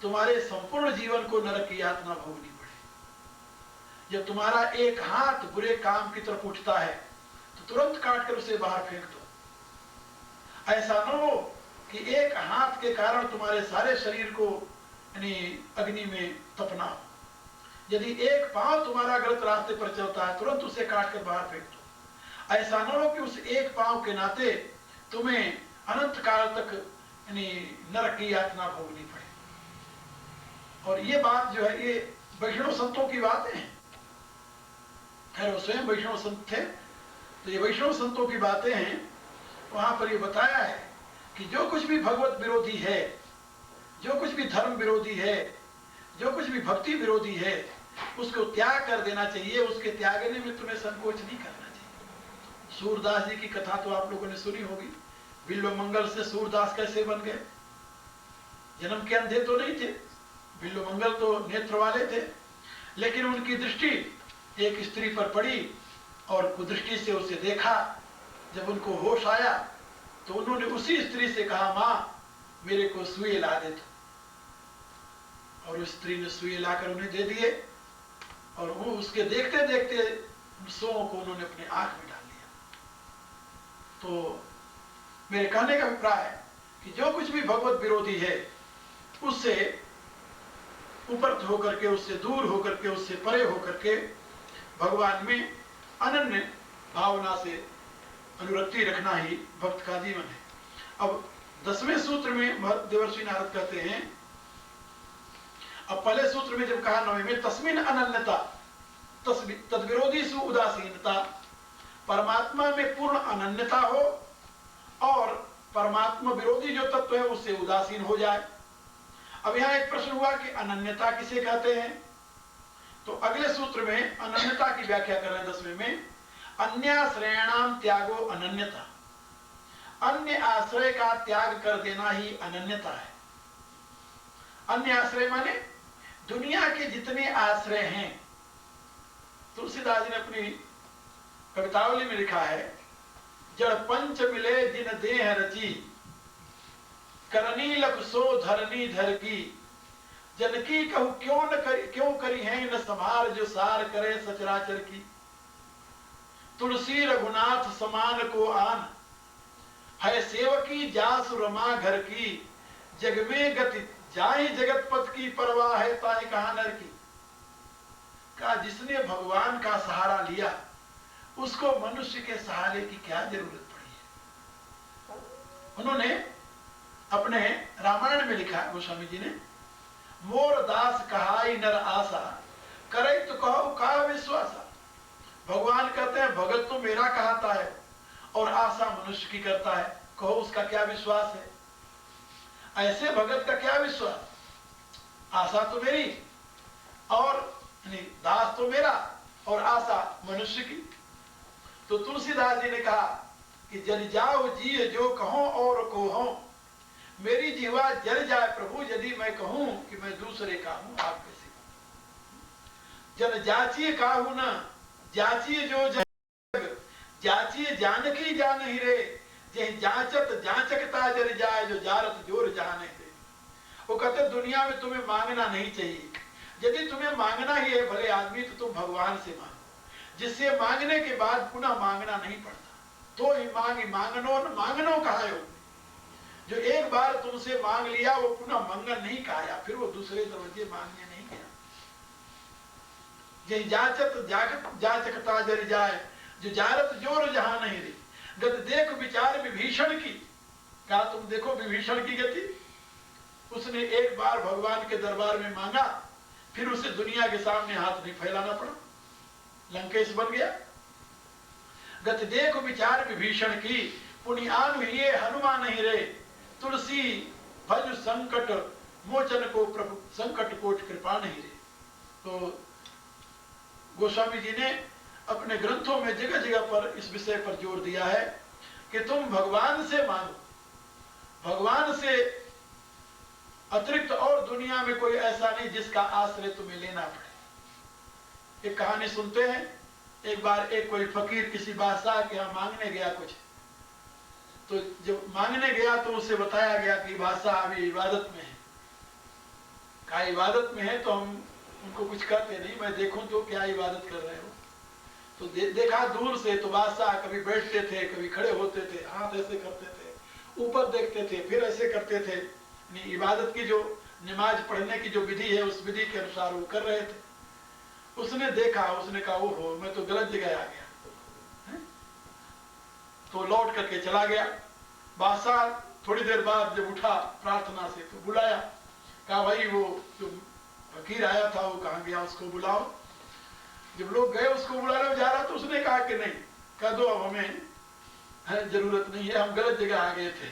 तुम्हारे संपूर्ण जीवन को नरक की यातना भोगनी पड़े। जब तुम्हारा एक हाथ बुरे काम की तरफ उठता है तो तुरंत काट कर उसे बाहर फेंक दो। ऐसा न हो कि एक हाथ के कारण तुम्हारे सारे शरीर को यानी अग्नि में तपना हो। यदि एक पांव तुम्हारा गलत रास्ते पर चलता है तुरंत उसे काट कर बाहर फेंक दो। ऐसा न हो कि उस एक पांव के नाते तुम्हें अनंत काल तक यानी नरक की यातना भोगनी पड़े। और ये बात जो है ये वैष्णव संतों की बातें हैं। खैर वो स्वयं वैष्णव संत थे, तो ये वैष्णव संतों की बातें हैं। वहां पर ये बताया है कि जो कुछ भी भगवत विरोधी है, जो कुछ भी धर्म विरोधी है, जो कुछ भी भक्ति विरोधी है, उसको त्याग कर देना चाहिए। उसके त्यागने में तुम्हें संकोच नहीं करना चाहिए। सूरदास जी की कथा तो आप लोगों ने सुनी होगी। बिल्व मंगल से सूरदास कैसे बन गए? जन्म के अंधे तो नहीं थे, बिल्व मंगल तो नेत्र वाले थे, लेकिन उनकी दृष्टि एक स्त्री पर पड़ी और कुदृष्टि से उसे देखा। जब उनको होश आया तो उन्होंने उसी स्त्री से कहा, माँ मेरे को सुई ला दे। और उस स्त्री ने सुई लाकर उन्हें दे दिए और वो उसके देखते देखते सों को उन्होंने अपने आंख में डाल दिया। तो मेरे कहने का अभिप्राय है कि जो कुछ भी भगवत विरोधी है उससे ऊपर होकर के, उससे दूर होकर के, उससे परे होकर के भगवान में अनन्य भावना से अनुरक्ति रखना ही भक्त का जीवन है। अब 10वें सूत्र में देवर्षि नारद कहते हैं, अब पहले सूत्र में जब कहा 9वें में, तस्मिन अनन्यता तद्विरोधी सु उदासीनता, परमात्मा में पूर्ण अनन्यता हो और परमात्मा विरोधी जो तत्व है उससे उदासीन हो जाए। अब यहां एक प्रश्न हुआ कि अनन्यता किसे कहते हैं? तो अगले सूत्र में अनन्यता की व्याख्या कर रहे हैं 10वें में, अन्याश्रयाणाम त्यागो अनन्यता, अन्य आश्रय का त्याग कर देना ही अनन्यता है। अन्य आश्रय माने दुनिया के जितने आश्रय हैं। तुलसीदास जी ने अपनी कवितावली में लिखा है, जड़ पंच मिले जिन देह रची, करनी लख सो धरनी धर की, जनकी कहू क्यों करी है न संभार, जो सार करे सचराचर की। तुलसी रघुनाथ समान को आन, है सेवकी जासु रमा घर की, जग में गति जाहि जगत पथ की, परवाह है ताहि कहा नर की। कहा जिसने भगवान का सहारा लिया उसको मनुष्य के सहारे की क्या जरूरत पड़ी है। उन्होंने अपने रामायण में लिखा, गोस्वामी जी ने, मोर दास कहाई नर आशा, करे तो कहो का विश्वासा। भगवान कहते हैं भगत तो मेरा कहता है और आशा मनुष्य की करता है, कहो उसका क्या विश्वास है। ऐसे भगत का क्या विश्वास, आशा तो मेरी और दास तो मेरा और आशा मनुष्य की। तो तुलसीदास जी ने कहा कि जल जाओ जी जो कहो और कोहो, मेरी जीवा जल जाए प्रभु यदि मैं कहूं कि मैं दूसरे का हूं, आप कैसे कहूं। जन जाचिए काहू न जाचिए जो जग, जाचिए जानकी जान ही रे, जे जांचत जांचकता जर जाए, जो जारत जोर जाने दे। वो कहते दुनिया में तुम्हें मांगना नहीं चाहिए, यदि तुम्हें मांगना ही है भले आदमी तो तुम भगवान से मांगो, जिससे मांगने के बाद पुनः मांगना नहीं पड़ता। तो ही मांगनो न मांगनो कहा हो, जो एक बार तुमसे मांग लिया वो पुनः मंगन नहीं कहा, फिर वो दूसरे दरवाजे मांगने नहीं गया। जे जाचत जाचकता जर जाए, जो जारत जोर जहां नहीं रे, गत देख विचार विभीषण की। कहा तुम देखो विभीषण की गति, उसने एक बार भगवान के दरबार में मांगा, फिर उसे दुनिया के सामने हाथ नहीं फैलाना पड़ा, लंकेश बन गया। गत देख विचार विभीषण की, पुण्यानु ये हनुमान ही रे, तुलसी भज संकट मोचन को प्रभु, संकट कोट कृपा नहीं रे। तो गोस्वामी जी ने अपने ग्रंथों में जगह जगह पर इस विषय पर जोर दिया है कि तुम भगवान से मांगो, भगवान से अतिरिक्त और दुनिया में कोई ऐसा नहीं जिसका आश्रय तुम्हें लेना पड़े। एक कहानी सुनते हैं, एक बार एक कोई फकीर किसी बादशाह के यहाँ मांगने गया कुछ, तो जब मांगने गया तो उसे बताया गया कि बादशाह अभी इबादत में है। कहा इबादत में है तो हम उनको कुछ कहते नहीं, मैं देखूं तो क्या इबादत कर रहे हो। तो देखा दूर से तो बादशाह कभी बैठते थे, कभी खड़े होते थे, हाथ ऐसे करते थे, ऊपर देखते थे, फिर ऐसे करते थे। इबादत की जो नमाज पढ़ने की जो विधि है उस विधि के अनुसार वो कर रहे थे। उसने देखा, उसने कहा ओहो मैं तो गलत जगह आ गया, तो लौट करके चला गया। बादशाह थोड़ी देर बाद जब उठा प्रार्थना से तो बुलाया, कहा भाई वो जो फकीर आया था वो कहाँ गया, उसको बुलाओ। जब लोग गए उसको बुलाने जा रहा तो उसने कहा कि नहीं, कह दो अब हमें जरूरत नहीं है, हम गलत जगह आ गए थे।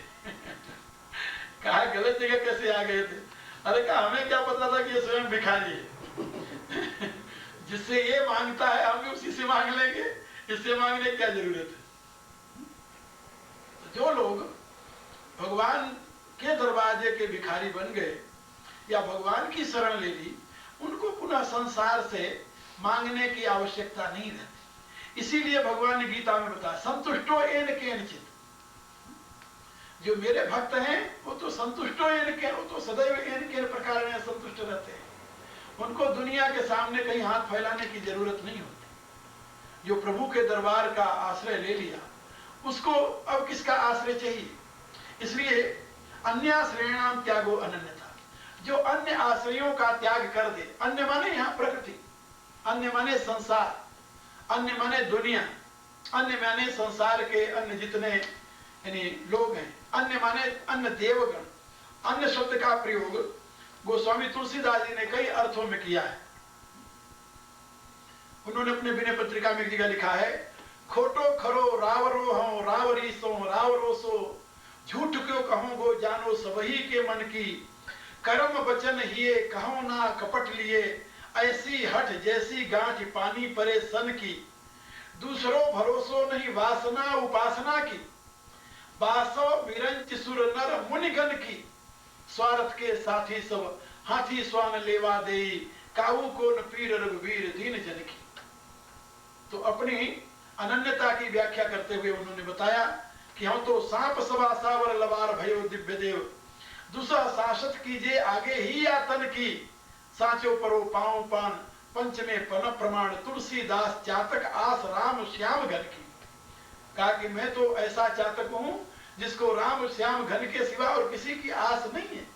कहा गलत जगह कैसे आ गए थे? अरे कहा हमें क्या पता था कि ये स्वयं भिखारी है। जिससे ये मांगता है हम भी उसी से मांग लेंगे, इससे मांगने की क्या जरूरत है। जो लोग भगवान के दरवाजे के भिखारी बन गए या भगवान की शरण ले ली, उनको पुनः संसार से मांगने की आवश्यकता नहीं रहती। इसीलिए भगवान ने गीता में बताया संतुष्टो एन केनचित, जो मेरे भक्त हैं वो तो संतुष्टो एन के, वो तो सदैव एन के प्रकार में संतुष्ट रहते हैं, उनको दुनिया के सामने कहीं हाथ फैलाने की जरूरत नहीं होती। जो प्रभु के दरबार का आश्रय ले लिया उसको अब किसका आश्रय चाहिए। इसलिए अन्याश्रयणाम त्यागो अनन्यता, जो अन्य आश्रयों का त्याग कर दे, अन्य माने यहाँ प्रकृति, अन्य माने संसार, अन्य माने दुनिया, अन्य माने संसार के अन्य जितने यानी लोग हैं, अन्य माने अन्य देवगण। अन्य शब्द का प्रयोग गोस्वामी तुलसीदास जी ने कई अर्थों में किया है। उन्होंने अपने विनय पत्रिका में एक जगह लिखा है, खोटो खरो रावरो हूं रावरीसो रावरोसो, झूठ क्यों कहूंगो जानो सबही के मन की, कर्म वचन हिए कहो ना कपट लिए, ऐसी हट जैसी गांठ पानी परे सन की, दूसरों भरोसो नहीं वासना उपासना की, बासो विरंच सुर नर मुनिगण की, स्वार्थ के साथी सब हाथी स्वान लेवा दे, काऊ को न पीर रघुवीर दीन जन की। तो अपनी अनन्यता की व्याख्या करते हुए उन्होंने बताया कि हम तो सांप सभा सावर लवार भयो दिव्य देव, दूसरा शासत कीजिए आगे ही यातन की, सांचो परो पाओ पान पंच में पन प्रमाण, तुलसीदास चातक आस राम श्याम घन की। कहा कि मैं तो ऐसा चातक हूं जिसको राम श्याम घन के सिवा और किसी की आस नहीं है।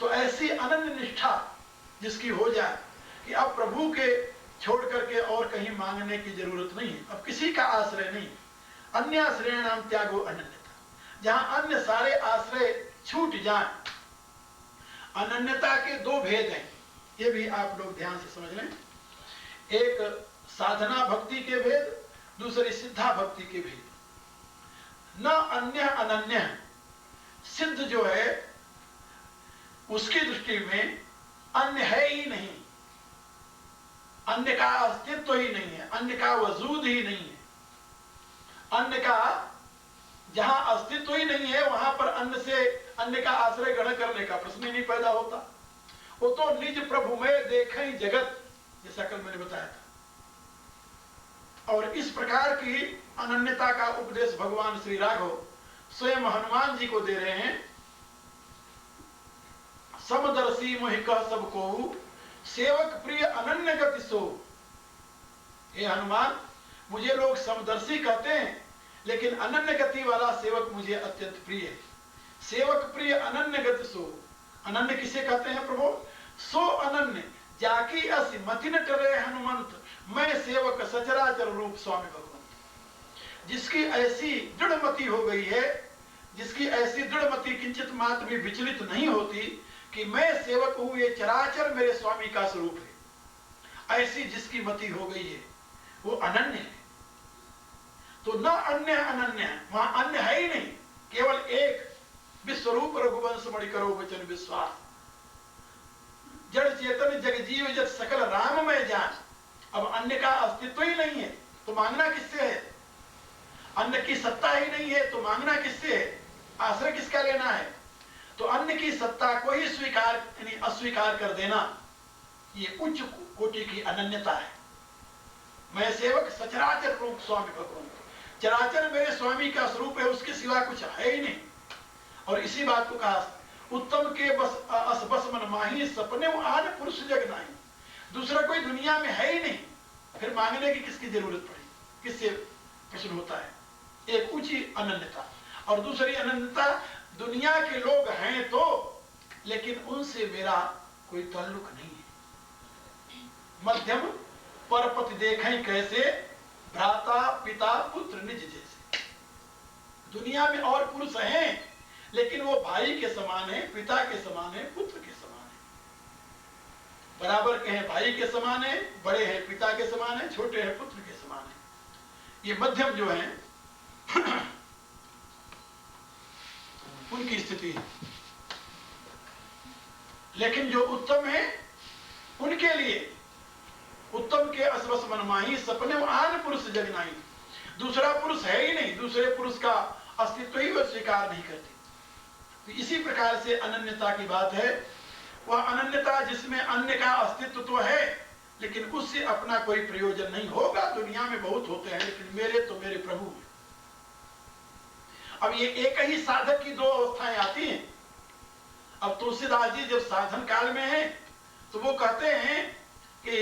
तो ऐसी अनन्य निष्ठा जिसकी हो जाए कि अब प्रभु के छोड़ करके और कहीं मांगने की जरूरत नहीं है, अब किसी का आश्रय नहीं। अन्य आश्रय नाम त्यागो अनन्यता, जहां अन्य सारे आश्रय छूट जाए। अनन्यता के दो भेद हैं, ये भी आप लोग ध्यान से समझ लें। एक साधना भक्ति के भेद, दूसरी सिद्धा भक्ति के भेद। न अन्य अनन्य, सिद्ध जो है उसकी दृष्टि में अन्य है ही नहीं, अन्य का अस्तित्व ही नहीं है, अन्य का वजूद ही नहीं है। अन्य का जहां अस्तित्व ही नहीं है वहां पर अन्य से अन्य का आश्रय ग्रहण करने का प्रश्न ही नहीं पैदा होता। वो तो निज प्रभु में देखें जगत, जैसा कल मैंने बताया था। और इस प्रकार की अनन्यता का उपदेश भगवान श्री राघव स्वयं हनुमान जी को दे रहे हैं। समदर्शी मोहि कह सब कोहु, सेवक प्रिय अनन्य गति सो। हे हनुमान, मुझे लोग समदर्शी कहते हैं, लेकिन अनन्य गति वाला सेवक मुझे अत्यंत प्रिय है। सेवक प्रिय अनन्य गति सो। अनन्य किसे कहते हैं प्रभु? सो अनन्य जाकी अस मति न टरे हनुमंत, मैं सेवक सचराचर रूप स्वामी भगवंत। जिसकी ऐसी दृढ़मति हो गई है, जिसकी ऐसी दृढ़मति किंचित मात्र भी विचलित नहीं होती कि मैं सेवक हूं, ये चराचर मेरे स्वामी का स्वरूप है, ऐसी जिसकी मति हो गई है वो अनन्य है। तो न अन्य अनन्य, वहां अन्य है ही नहीं, केवल एक विश्वरूप रघुवंश मणि करो वचन विश्वास। जड़ चेतन जग जीव जग सकल राम में जान। अब अन्य का अस्तित्व ही नहीं है तो मांगना किससे है? अन्य की सत्ता ही नहीं है तो मांगना किससे है? आश्रय किसका लेना है? तो अन्य की सत्ता को ही स्वीकार यानी अस्वीकार कर देना, ये उच्च कोटि की अनन्यता है। मैं सेवक सचराचर रूप स्वामी भगवान, चराचर मेरे स्वामी का स्वरूप है, उसके सिवा कुछ है ही नहीं। और इसी बात को कहा, उत्तम के बस अस बस मन माही, सपने आन पुरुष जग नाही। दूसरा कोई दुनिया में है ही नहीं, फिर मांगने की किसकी जरूरत पड़ी? किससे प्रश्न होता है? एक ऊंची अनन्यता। और दूसरी अनन्यता, दुनिया के लोग हैं तो, लेकिन उनसे मेरा कोई ताल्लुक नहीं है। मध्यम परपति देखें कैसे, भ्राता पिता पुत्र निज जैसे। दुनिया में और पुरुष हैं, लेकिन वो भाई के समान है, पिता के समान है, पुत्र के समान है। बराबर के हैं, भाई के समान है, बड़े हैं पिता के समान है, छोटे हैं पुत्र के समान है। ये मध्यम जो है उनकी स्थिति है। लेकिन जो उत्तम है उनके लिए, उत्तम के असवस मनमाही, सपने आन पुरुष जग नाही। दूसरा पुरुष है ही नहीं, दूसरे पुरुष का अस्तित्व ही वो स्वीकार नहीं करते। तो इसी प्रकार से अनन्यता की बात है। वह अनन्यता जिसमें अन्य का अस्तित्व तो है, लेकिन उससे अपना कोई प्रयोजन नहीं होगा। दुनिया में बहुत होते हैं, लेकिन मेरे तो मेरे प्रभु हैं। अब ये एक ही साधक की दो अवस्थाएं आती हैं। अब तुलसीदास जी जब साधन काल में हैं तो वो कहते हैं कि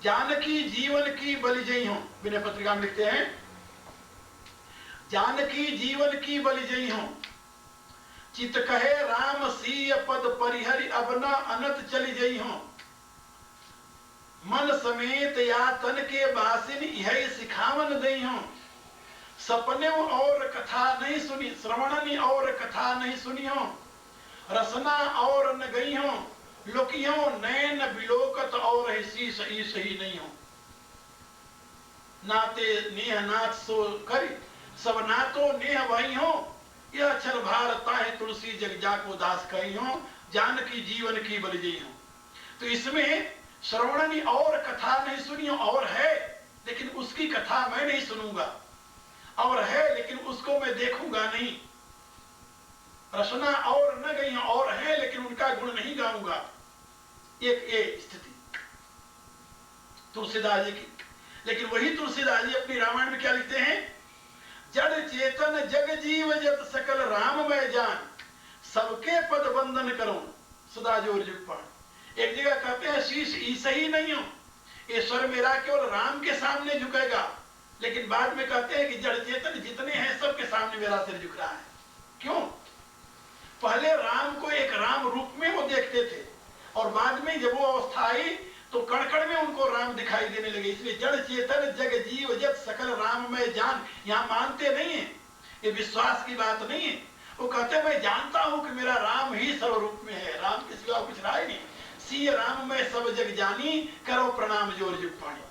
जानकी जीवन की बलि जई हूं, विनय पत्रिका में लिखते हैं, जानकी जीवन की बलि जई हूं, चित कहे राम सीय पद परिहरि अब न अनत चली जई हूं। मन समेत या तन के बासिन यह सिखावन दई हूं। सपने और कथा नहीं सुनी, श्रवणनी और कथा नहीं सुनी हो। रसना और न गई हो, लुकियो नैन बिलोकत और शीश ईश ही नहीं हो। नाते नेह नाथ सो करी, सब नातो नेह वही हो। यह छल भारता है तुलसी जग जाको दास कही हो। जानकी जीवन की बलि जई हो। तो इसमें श्रवणनी और कथा नहीं सुनी हो, और है लेकिन उसकी कथा मैं नहीं सुनूंगा, और है लेकिन उसको मैं देखूंगा नहीं। रसना और न गई, और है लेकिन उनका गुण नहीं गाऊंगा। एक ये स्थिति तुलसीदास जी की। लेकिन वही तुलसीदास जी अपनी रामायण में क्या लिखते हैं? जड़ चेतन जग जीव जत सकल राम में जान, सबके पद बंधन करो सदा जोर जुग पान। एक जगह कहते हैं शीश ईसा ही नहीं हो, ये स्वर मेरा केवल राम के सामने झुकेगा। लेकिन बाद में कहते हैं कि जड़ चेतन जितने हैं सबके सामने मेरा सिर झुक रहा है। क्यों? पहले राम को एक राम रूप में वो देखते थे, और बाद में जब वो अवस्था आई तो कण-कण में उनको राम दिखाई देने लगे। इसलिए जड़ चेतन जग जीव जग सकल राम में जान, यहाँ मानते नहीं है, ये विश्वास की बात नहीं है। वो कहते मैं जानता हूं कि मेरा राम ही सर्वरूप में है, राम के सिवा कुछ रहा ही नहीं। सी राम में सब जग जानी, करो प्रणाम जोर जुग पानी।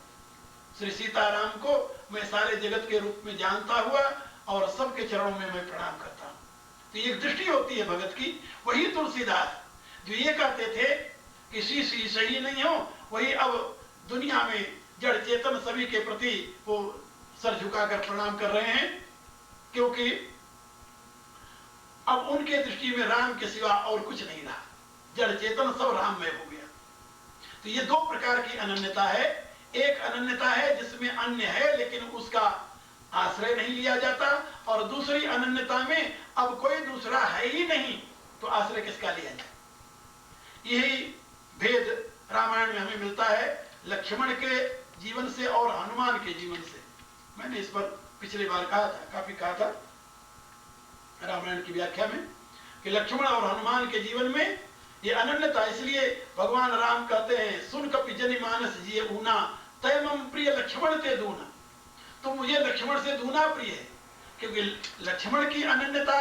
श्री सीताराम को मैं सारे जगत के रूप में जानता हुआ और सबके चरणों में मैं प्रणाम करता हूं। तो ये दृष्टि होती है भगत की। वही तुलसीदास जो ये कहते थे कि शी सही नहीं हो, वही अब दुनिया में जड़ चेतन सभी के प्रति वो सर झुकाकर प्रणाम कर रहे हैं, क्योंकि अब उनके दृष्टि में राम के सिवा और कुछ नहीं रहा। जड़ चेतन सब राम में हो गया। तो ये दो प्रकार की अनन्यता है। एक अनन्यता है जिसमें अन्य है लेकिन उसका आश्रय नहीं लिया जाता, और दूसरी अनन्यता में अब कोई दूसरा है ही नहीं तो आश्रय किसका लिया जाए। यही भेद रामायण में हमें मिलता है लक्ष्मण के जीवन से और हनुमान के जीवन से। मैंने इस पर पिछली बार कहा था, काफी कहा था रामायण की व्याख्या में, कि लक्ष्मण और हनुमान के जीवन में ये अनन्यता, इसलिए भगवान राम कहते हैं सुन कपि जनि मानस जिये ऊना तय मम प्रिय लक्ष्मण ते दूना। तो मुझे लक्ष्मण से दूना प्रिय है, क्योंकि लक्ष्मण की अनन्यता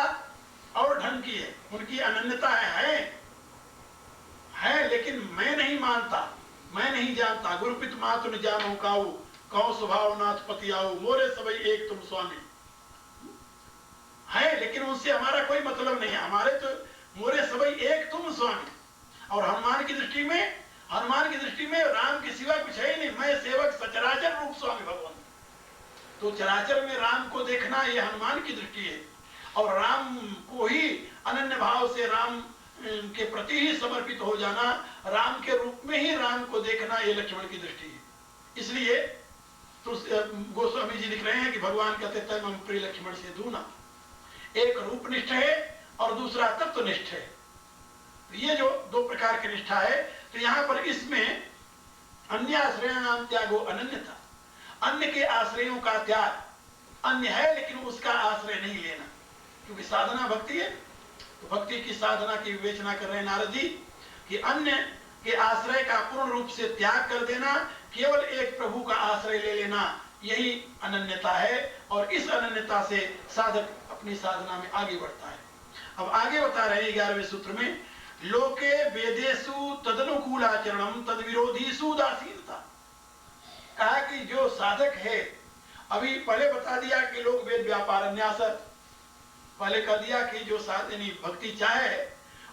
और ढंग की है, उनकी अनन्यता है लेकिन मैं नहीं मानता, मैं नहीं जानता। गुरुपित मातु न जानो काऊ कहो स्वभाव नाथ पति आओ मोरे सबई एक तुम स्वामी। है लेकिन उनसे हमारा कोई मतलब नहीं है, हमारे तो मोरे सबई एक तुम स्वामी। और हनुमान की दृष्टि में राम के सिवा कुछ है ही नहीं, मैं सेवक सचराचर रूप स्वामी भगवान। तो चराचर में राम को देखना ये हनुमान की दृष्टि है, और राम को ही अनन्य भाव से राम के प्रति ही समर्पित हो जाना, राम के रूप में ही राम को देखना, ये लक्ष्मण की दृष्टि है। इसलिए तो गोस्वामी जी लिख रहे हैं कि भगवान कहते तय मम प्रिय लक्ष्मण से दूना। एक रूपनिष्ठ है और दूसरा तत्वनिष्ठ है। तो ये जो दो प्रकार की निष्ठा है, तो यहाँ पर इसमें अन्य आश्रयाणाम त्यागो अनन्यता, अन्य के आश्रयों का त्याग, अन्य है लेकिन उसका आश्रय नहीं लेना, क्योंकि साधना भक्ति है। तो भक्ति की साधना की विवेचना कर रहे हैं नारद जी कि अन्य के आश्रय का पूर्ण रूप से त्याग कर देना, केवल एक प्रभु का आश्रय ले लेना, यही अनन्यता है। और इस अनन्यता से साधक अपनी साधना में आगे बढ़ता है। अब आगे बता रहे हैं 11वें सूत्र में, लोके वेदेषु तदनुकूलाचरणम तद विरोधीषु उदासीनता। कहा कि जो साधक है, अभी पहले बता दिया कि लोक वेद व्यापार न्यास, पहले कह दिया कि जो साधनी भक्ति चाहे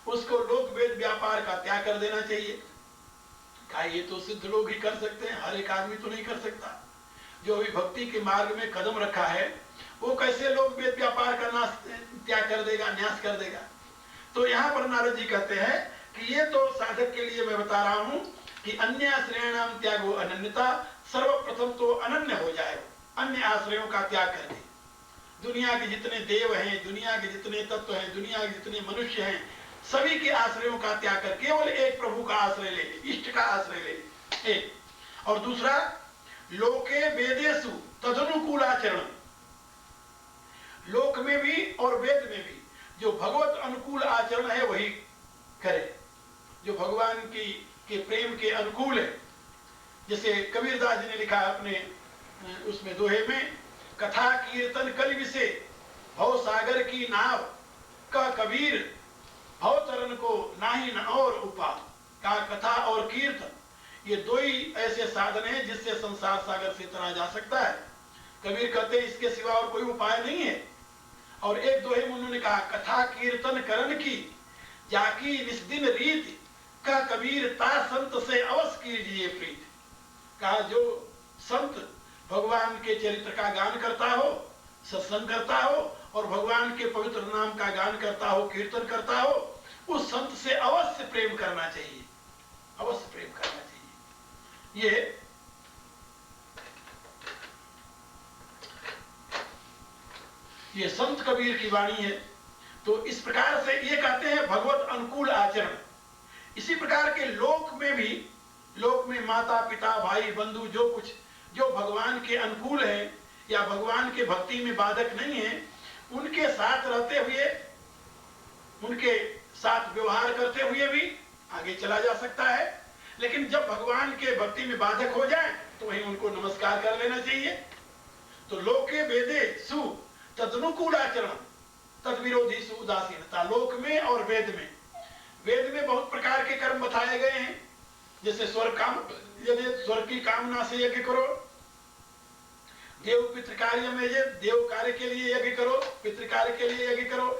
उसको लोक वेद व्यापार का त्याग कर देना चाहिए। कहा ये तो सिद्ध लोग ही कर सकते हैं, हर एक आदमी तो नहीं कर सकता। जो अभी भक्ति के मार्ग में कदम रखा है वो कैसे लोक वेद व्यापार का त्याग कर देगा, न्यास कर देगा। तो यहाँ पर नारद जी कहते हैं कि ये तो साधक के लिए मैं बता रहा हूं कि अन्य आश्रयाणाम त्यागो अनन्यता, सर्वप्रथम तो अनन्य हो जाए, अन्य आश्रयों का त्याग कर दे। दुनिया के जितने देव हैं, दुनिया के जितने तत्व हैं, दुनिया के जितने मनुष्य हैं, सभी के आश्रयों का त्याग कर केवल एक प्रभु का आश्रय ले, इष्ट का आश्रय ले, एक। और दूसरा, लोके वेदेषु तदनुकूल आचरण, लोक में भी और वेद में भी जो भगवत अनुकूल आचरण है वही करे, जो भगवान के प्रेम के अनुकूल है। जैसे कबीरदास जी ने लिखा अपने उसमें दोहे में, कथा कीर्तन कलि विषे भव सागर की नाव, का कबीर भव तरन को नाही न और उपा। का कथा और कीर्तन ये दो ही ऐसे साधन हैं जिससे संसार सागर से तरा जा सकता है। कबीर कहते हैं इसके सिवा और कोई उपाय नहीं है। और एक दोहे में उन्होंने कहा, कथा कीर्तन करण की जाकी निस्दिन रीत, का कबीर ता संत से अवश्य कीजिए प्रीत। कहा जो संत भगवान के चरित्र का गान करता हो, सत्संग करता हो और भगवान के पवित्र नाम का गान करता हो, कीर्तन करता हो, उस संत से अवश्य प्रेम करना चाहिए, अवश्य प्रेम करना चाहिए। ये संत कबीर की वाणी है। तो इस प्रकार से ये कहते हैं भगवत अनुकूल आचरण। इसी प्रकार के लोक में भी, लोक में माता पिता भाई बंधु जो कुछ जो भगवान के अनुकूल है या भगवान के भक्ति में बाधक नहीं है, उनके साथ रहते हुए, उनके साथ व्यवहार करते हुए भी आगे चला जा सकता है। लेकिन जब भगवान के भक्ति में बाधक हो जाए तो वहीं उनको नमस्कार कर लेना चाहिए। तो लोके वेदे सु तदनुकूलाचरण तद विरोधी सु उदासीनता। लोक में और वेद में, वेद में बहुत प्रकार के कर्म बताए गए हैं। जैसे स्वर्ग काम, यदि स्वर्ग की कामना से यज्ञ करो, देव पितृ कार्य में देव कार्य के लिए यज्ञ करो, पितृ कार्य के लिए यज्ञ करो।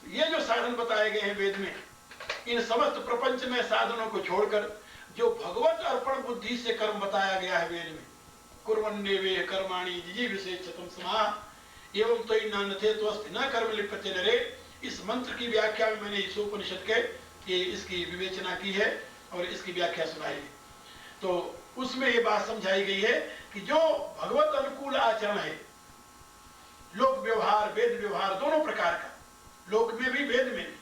ये जो साधन बताए गए हैं वेद में, इन समस्त प्रपंच में साधनों को छोड़कर जो भगवत अर्पण बुद्धि से कर्म बताया गया है वेद में, कुर्वन्नेवे कर्माणि जिजीविषेच्छतम समाः एवं तोयि नान्यथे त्वस्ति न कर्म लिप्यते नरे। इस मंत्र की व्याख्या में मैंने ईशोपनिषद के इसकी विवेचना की है और इसकी व्याख्या सुनाई है। तो उसमें ये बात समझाई गई है कि जो भगवत अनुकूल आचरण है, लोक व्यवहार वेद व्यवहार दोनों प्रकार का, लोक में भी वेद में भी,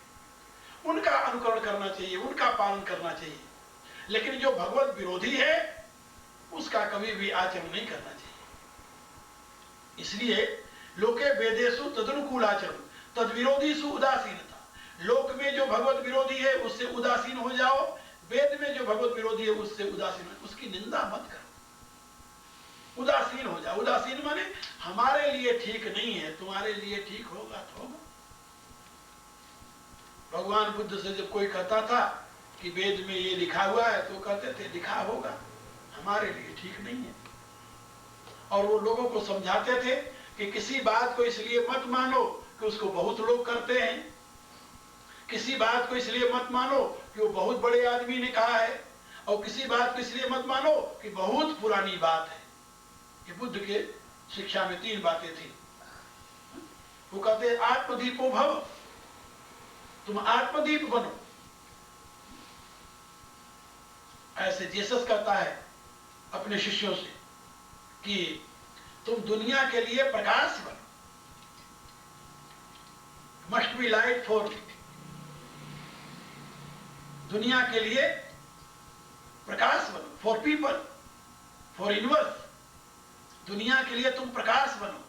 उनका अनुकरण करना चाहिए, उनका पालन करना चाहिए। लेकिन जो भगवत विरोधी है उसका कभी भी आचरण नहीं करना चाहिए। इसलिए लोके वेदेषु तदनुकूल आचरण तद विरोधीषु उदासीनता। लोक में जो भगवत विरोधी है उससे उदासीन हो जाओ, वेद में जो भगवत विरोधी है उससे उदासीन हो, उसकी निंदा मत करो, उदासीन हो जाओ। उदासीन माने हमारे लिए ठीक नहीं है, तुम्हारे लिए ठीक होगा तो होगा। भगवान बुद्ध से जब कोई कहता था कि वेद में ये लिखा हुआ है तो कहते थे लिखा होगा, हमारे लिए ठीक नहीं है। और वो लोगों को समझाते थे कि किसी बात को इसलिए मत मानो कि उसको बहुत लोग करते हैं, किसी बात को इसलिए मत मानो कि वो बहुत बड़े आदमी ने कहा है, और किसी बात को इसलिए मत मानो कि बहुत पुरानी बात है। ये बुद्ध के शिक्षा में 3 बातें थी। वो कहते आत्मदीपो भव, तुम आत्मदीप बनो। ऐसे जीसस कहता है अपने शिष्यों से कि तुम दुनिया के लिए प्रकाश बनो, मस्ट बी लाइट फॉर, दुनिया के लिए प्रकाश बनो, फॉर पीपल, फॉर यूनिवर्स, दुनिया के लिए तुम प्रकाश बनो।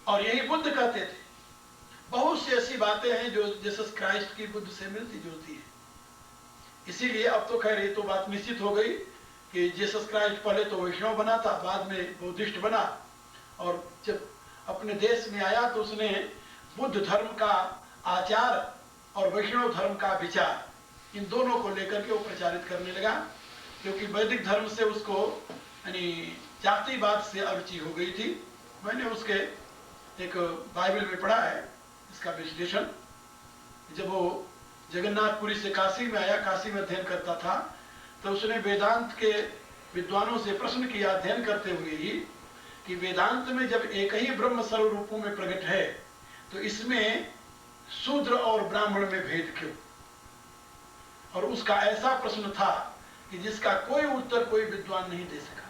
और यही बुद्ध कहते थे। बहुत सी ऐसी बातें हैं जो जीसस क्राइस्ट की बुद्ध से मिलती जुलती है। इसीलिए अब तो खैर ये तो बात निश्चित हो गई कि जीसस क्राइस्ट पहले तो वैष्णव बना था, बाद में बौद्धिस्ट बना, और जब अपने देश में आया तो उसने बुद्ध धर्म का आचार और वैष्णव धर्म का विचार, इन दोनों को लेकर के वो प्रचारित करने लगा। क्योंकि वैदिक धर्म से उसको यानी जातिवाद से अरुचि हो गई थी। मैंने उसके एक बाइबल में पढ़ा है इसका विश्लेषण। जब वो जगन्नाथपुरी से काशी में आया, काशी में अध्ययन करता था, तो उसने वेदांत के विद्वानों से प्रश्न किया अध्ययन करते हुए ही कि वेदांत में जब एक ही ब्रह्म सर्व रूपों में प्रकट है तो इसमें शूद्र और ब्राह्मण में भेद क्यों? और उसका ऐसा प्रश्न था कि जिसका कोई उत्तर कोई विद्वान नहीं दे सका।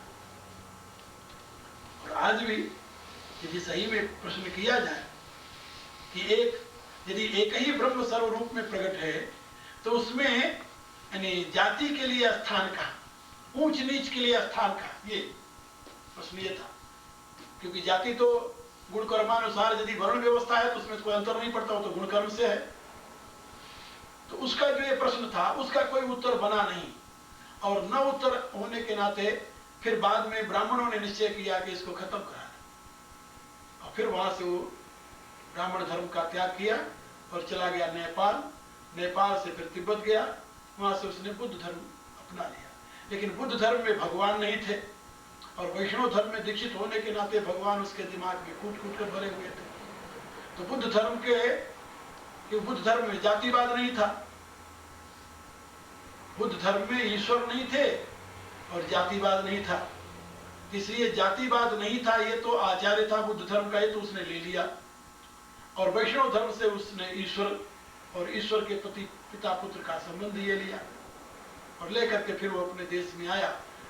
और आज भी यदि सही में प्रश्न किया जाए कि यदि एक ही ब्रह्म सर्व रूप में प्रकट है तो उसमें यानी जाति के लिए स्थान कहाँ, ऊंच नीच के लिए स्थान कहाँ, ये प्रश्न ये था। क्योंकि जाति तो गुण कर्मानुसार यदि वर्ण व्यवस्था है तो उसमें कोई अंतर नहीं पड़ता, वो तो गुण कर्म से है। तो उसका जो ये प्रश्न था उसका कोई उत्तर बना नहीं, और न उत्तर होने के नाते फिर बाद में ब्राह्मणों ने निश्चय किया कि इसको खत्म करा दें। और फिर वहां से वो ब्राह्मण धर्म का त्याग किया और चला गया नेपाल, नेपाल से फिर तिब्बत गया, वहां से उसने बुद्ध धर्म अपना लिया। लेकिन बुद्ध धर्म में भगवान नहीं थे, और वैष्णव धर्म में दीक्षित होने के नाते भगवान उसके दिमाग में कूट कूट कर भरे हुए थे। तो बुद्ध धर्म में जातिवाद नहीं था, बुद्ध धर्म में ईश्वर नहीं थे और जातिवाद नहीं था। इसलिए जातिवाद नहीं था, ये तो आचार्य था बुद्ध धर्म का, ये तो उसने ले लिया। और वैष्णव धर्म से उसने ईश्वर और ईश्वर के प्रति पिता पुत्र का संबंध ये लिया, और लेकर के फिर वो अपने देश में आया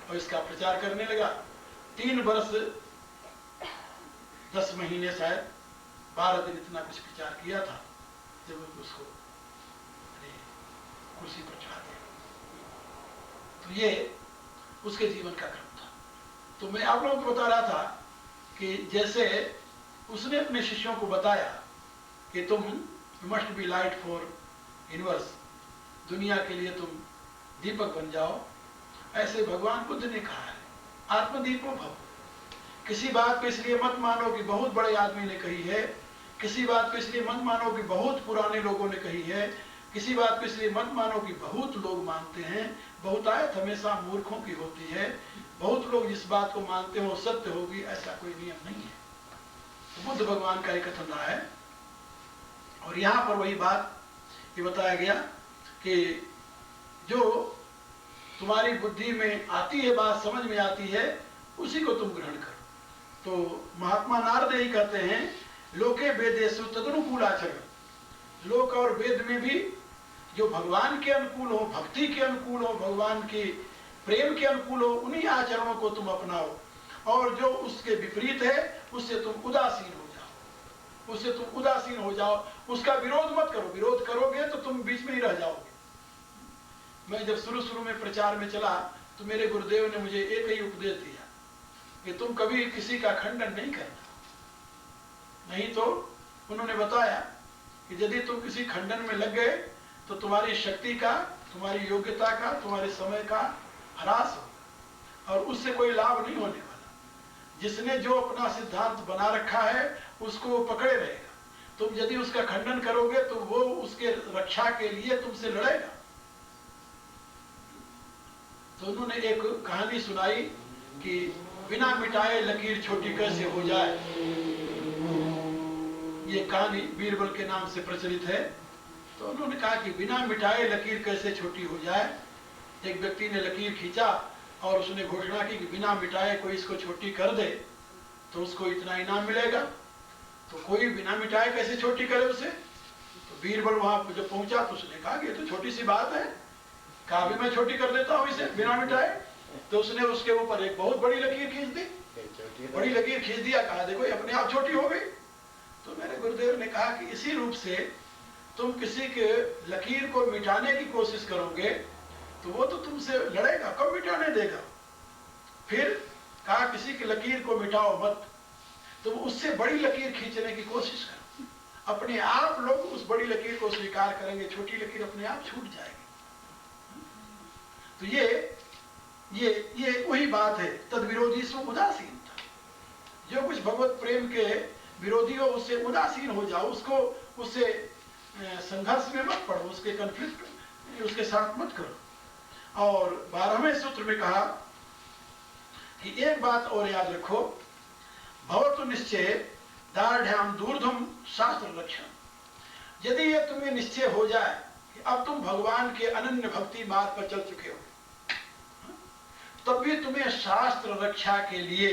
और इसका प्रचार करने लगा। 3 वर्ष 10 महीने शायद 12 दिन इतना कुछ प्रचार किया था, जब उसको कुर्सी पर चढ़ा दिया। तो ये उसके जीवन का क्रम था। तो मैं आप लोगों को बता रहा था कि जैसे उसने अपने शिष्यों को बताया कि तुम must be light for universe, दुनिया के लिए तुम दीपक बन जाओ, ऐसे भगवान बुद्ध ने कहा है आत्मदीपो भव। किसी बात को इसलिए मत मानो कि बहुत बड़े आदमी ने कही है, किसी बात को इसलिए मत मानो कि बहुत पुराने लोगों ने कही है, किसी बात को इसलिए मत मानो कि बहुत लोग मानते हैं। बहुतायत हमेशा मूर्खों की होती है, बहुत लोग जिस बात को मानते हो सत्य होगी ऐसा कोई नियम नहीं है। तो बुद्ध भगवान का एक कथन रहा है। और यहाँ पर वही बात ये बताया गया कि जो तुम्हारी बुद्धि में आती है, बात समझ में आती है, उसी को तुम ग्रहण करो। तो महात्मा नारद ही कहते हैं लोके वेदेषु तदनुकूल आचरण, लोक और वेद में भी जो भगवान के अनुकूल हो, भक्ति के अनुकूल हो, भगवान की प्रेम के अनुकूल हो उन्हीं आचरणों को तुम अपनाओ, और जो उसके विपरीत है उससे तुम उदासीन हो जाओ, उससे तुम उदासीन हो जाओ, उसका विरोध मत करो। विरोध करोगे तो तुम बीच में ही रह जाओगे। मैं जब शुरू में प्रचार में चला तो मेरे गुरुदेव ने मुझे एक ही उपदेश दिया कि तुम कभी किसी का खंडन नहीं करना। नहीं तो उन्होंने बताया कि यदि तुम किसी खंडन में लग गए तो तुम्हारी शक्ति का, तुम्हारी योग्यता का, तुम्हारे समय का ह्रास होगा और उससे कोई लाभ नहीं होने वाला। जिसने जो अपना सिद्धांत बना रखा है उसको वो पकड़े रहेगा। तुम यदि उसका खंडन करोगे तो वो उसके रक्षा के लिए तुमसे लड़ेगा। तो उन्होंने एक कहानी सुनाई कि बिना मिटाए लकीर छोटी कैसे हो जाए। ये कहानी बीरबल के नाम से प्रचलित है। तो उन्होंने कहा कि बिना मिटाए लकीर कैसे छोटी हो जाए। एक व्यक्ति ने लकीर खींचा और उसने घोषणा की कि बिना मिटाए कोई इसको छोटी कर दे तो उसको इतना इनाम मिलेगा। तो कोई बिना मिटाए कैसे छोटी करे उसे। तो बीरबल वहां जब पहुंचा तो उसने कहा कि ये तो छोटी सी बात है, कहा भी मैं छोटी कर देता हूं इसे बिना मिटाए। तो उसने उसके ऊपर एक बहुत बड़ी लकीर खींच दी, बड़ी लकीर खींच दिया, कहा देखो ये अपने आप छोटी हो गई। तो मेरे गुरुदेव ने कहा कि इसी रूप से तुम किसी के लकीर को मिटाने की कोशिश करोगे तो वो तो तुमसे लड़ेगा, कब मिटाने देगा। फिर कहा किसी की लकीर को मिटाओ मत, तुम उससे बड़ी लकीर खींचने की कोशिश करो। अपने आप लोग उस बड़ी लकीर को स्वीकार करेंगे, छोटी लकीर अपने आप छूट जाएगी। तो ये वही बात है, तद विरोधी सो उदासीनता। जो कुछ भगवत प्रेम के विरोधी हो उससे उदासीन हो जाओ, उसको उससे संघर्ष में मत पड़ो, उसके कन्फ्लिक्ट उसके साथ मत करो। और 12वें सूत्र में कहा कि एक बात और याद रखो, भवतु निश्चय दार्ढ्याम दूरधम शास्त्र रक्षण। यदि ये तुम्हें निश्चय हो जाए कि अब तुम भगवान के अनन्य भक्ति मार्ग पर चल चुके हो, तब भी तुम्हें शास्त्र रक्षा के लिए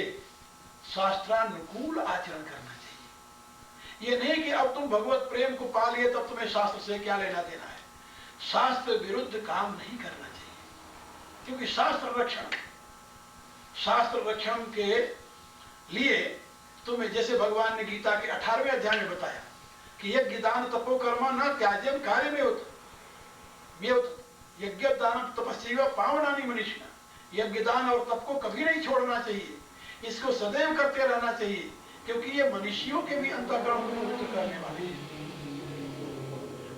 शास्त्रानुकूल आचरण करना चाहिए। ये नहीं कि अब तुम भगवत प्रेम को पा लिए तब तुम्हें शास्त्र से क्या लेना देना है। शास्त्र विरुद्ध काम नहीं करना चाहिए, क्योंकि शास्त्र रक्षण के लिए तुम्हें, जैसे भगवान ने गीता के 18वें अध्याय में बताया कि यज्ञ दान तपो कर्म न त्याज्यम कार्य में होता यज्ञ दान तपस्या पावनानि मनीषिणा। यज्ञ दान और तप को कभी नहीं छोड़ना चाहिए, इसको सदैव करते रहना चाहिए, क्योंकि ये मनुष्यों के भी अंतःकरण को पवित्र करने वाली है।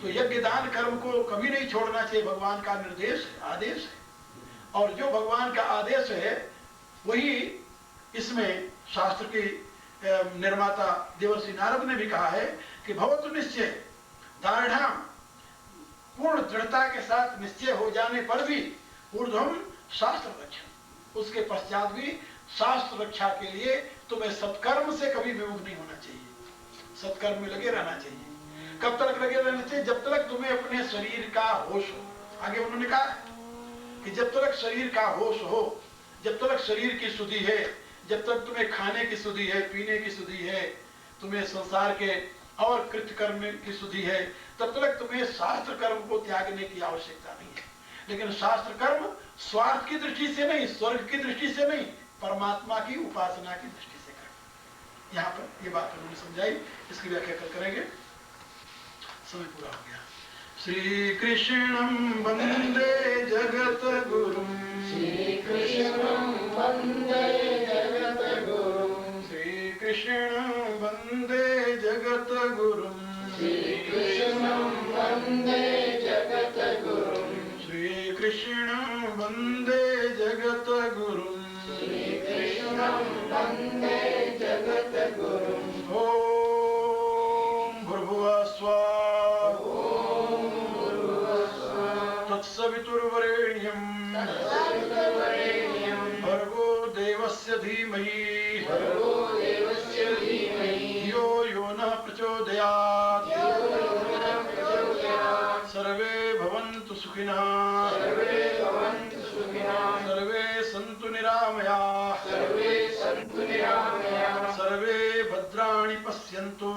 तो यज्ञ दान कर्म को कभी नहीं छोड़ना चाहिए, भगवान का निर्देश है, आदेश है। और जो भगवान का आदेश है वही इसमें शास्त्र के निर्माता देवर्षि नारद ने भी कहा है कि भवतु निश्चय दार्ढ्याम, पूर्ण दृढ़ता के साथ निश्चय हो जाने पर भी ऊर्ध्वम शास्त्र रक्षण, उसके पश्चात भी शास्त्र रक्षा के लिए तुम्हें सत्कर्म से कभी विमुख नहीं होना चाहिए, सत्कर्म में लगे रहना चाहिए। कब तक लगे रहना चाहिए? जब तक तुम्हें अपने शरीर का होश हो। आगे उन्होंने कहा कि जब तक शरीर का होश हो, जब तक शरीर की शुद्धि है, जब तक तुम्हें खाने की शुद्धि है, पीने की शुद्धि है, तुम्हें संसार के और कृत्य कर्म की शुद्धि है, तब तक तुम्हें शास्त्र कर्म को त्यागने की आवश्यकता नहीं है। लेकिन शास्त्र कर्म स्वार्थ की दृष्टि से नहीं, स्वर्ग की दृष्टि से नहीं, परमात्मा की उपासना की दृष्टि से करना। यहाँ पर ये बात उन्होंने समझाई, इसकी व्याख्या कल करेंगे। समय पूरा हो गया। श्री कृष्णं वंदे जगत गुरुं, श्री कृष्णं वंदे जगत गुरुं, श्री कृष्णं वंदे जगत गुरुं, श्री कृष्णं वंदे जगत गुरुं, श्री कृष्णं वंदे जगत गुरुं, श्री कृष्णं वंदे जगत गुरुं। ओम भूर्भुवः स्वः, ओम भूर्भुवः स्वः, तत्सवितुर्वरेण्यं भर्गो देवस्य धीमहि, भर्गो देवस्य धीमहि, यो यो न प्रचोदयात्, यो यो न प्रचोदयात्। सर्वे भवन्तु सुखिनः, सर्वे भवन्तु सुखिनः, सर्वे सन्तु निरामयाः, सर्वे सन्तु निरामयाः, सर्वे भद्राणि पश्यन्तु,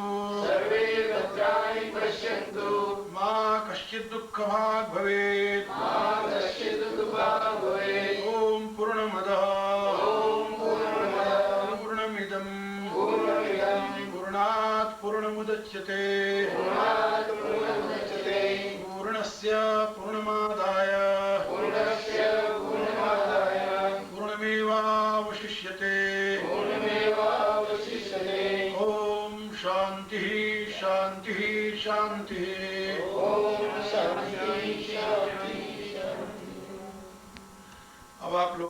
सर्वे भद्राणि पश्यन्तु, मा कश्चित् दुःखभाग् भवेत्, मा कश्चित् दुःखभाग् भवेत्। पूर्णस्य पूर्णमादाय पूर्णमेवावशिष्यते ओम शांति शांति शांति। अब आप लोग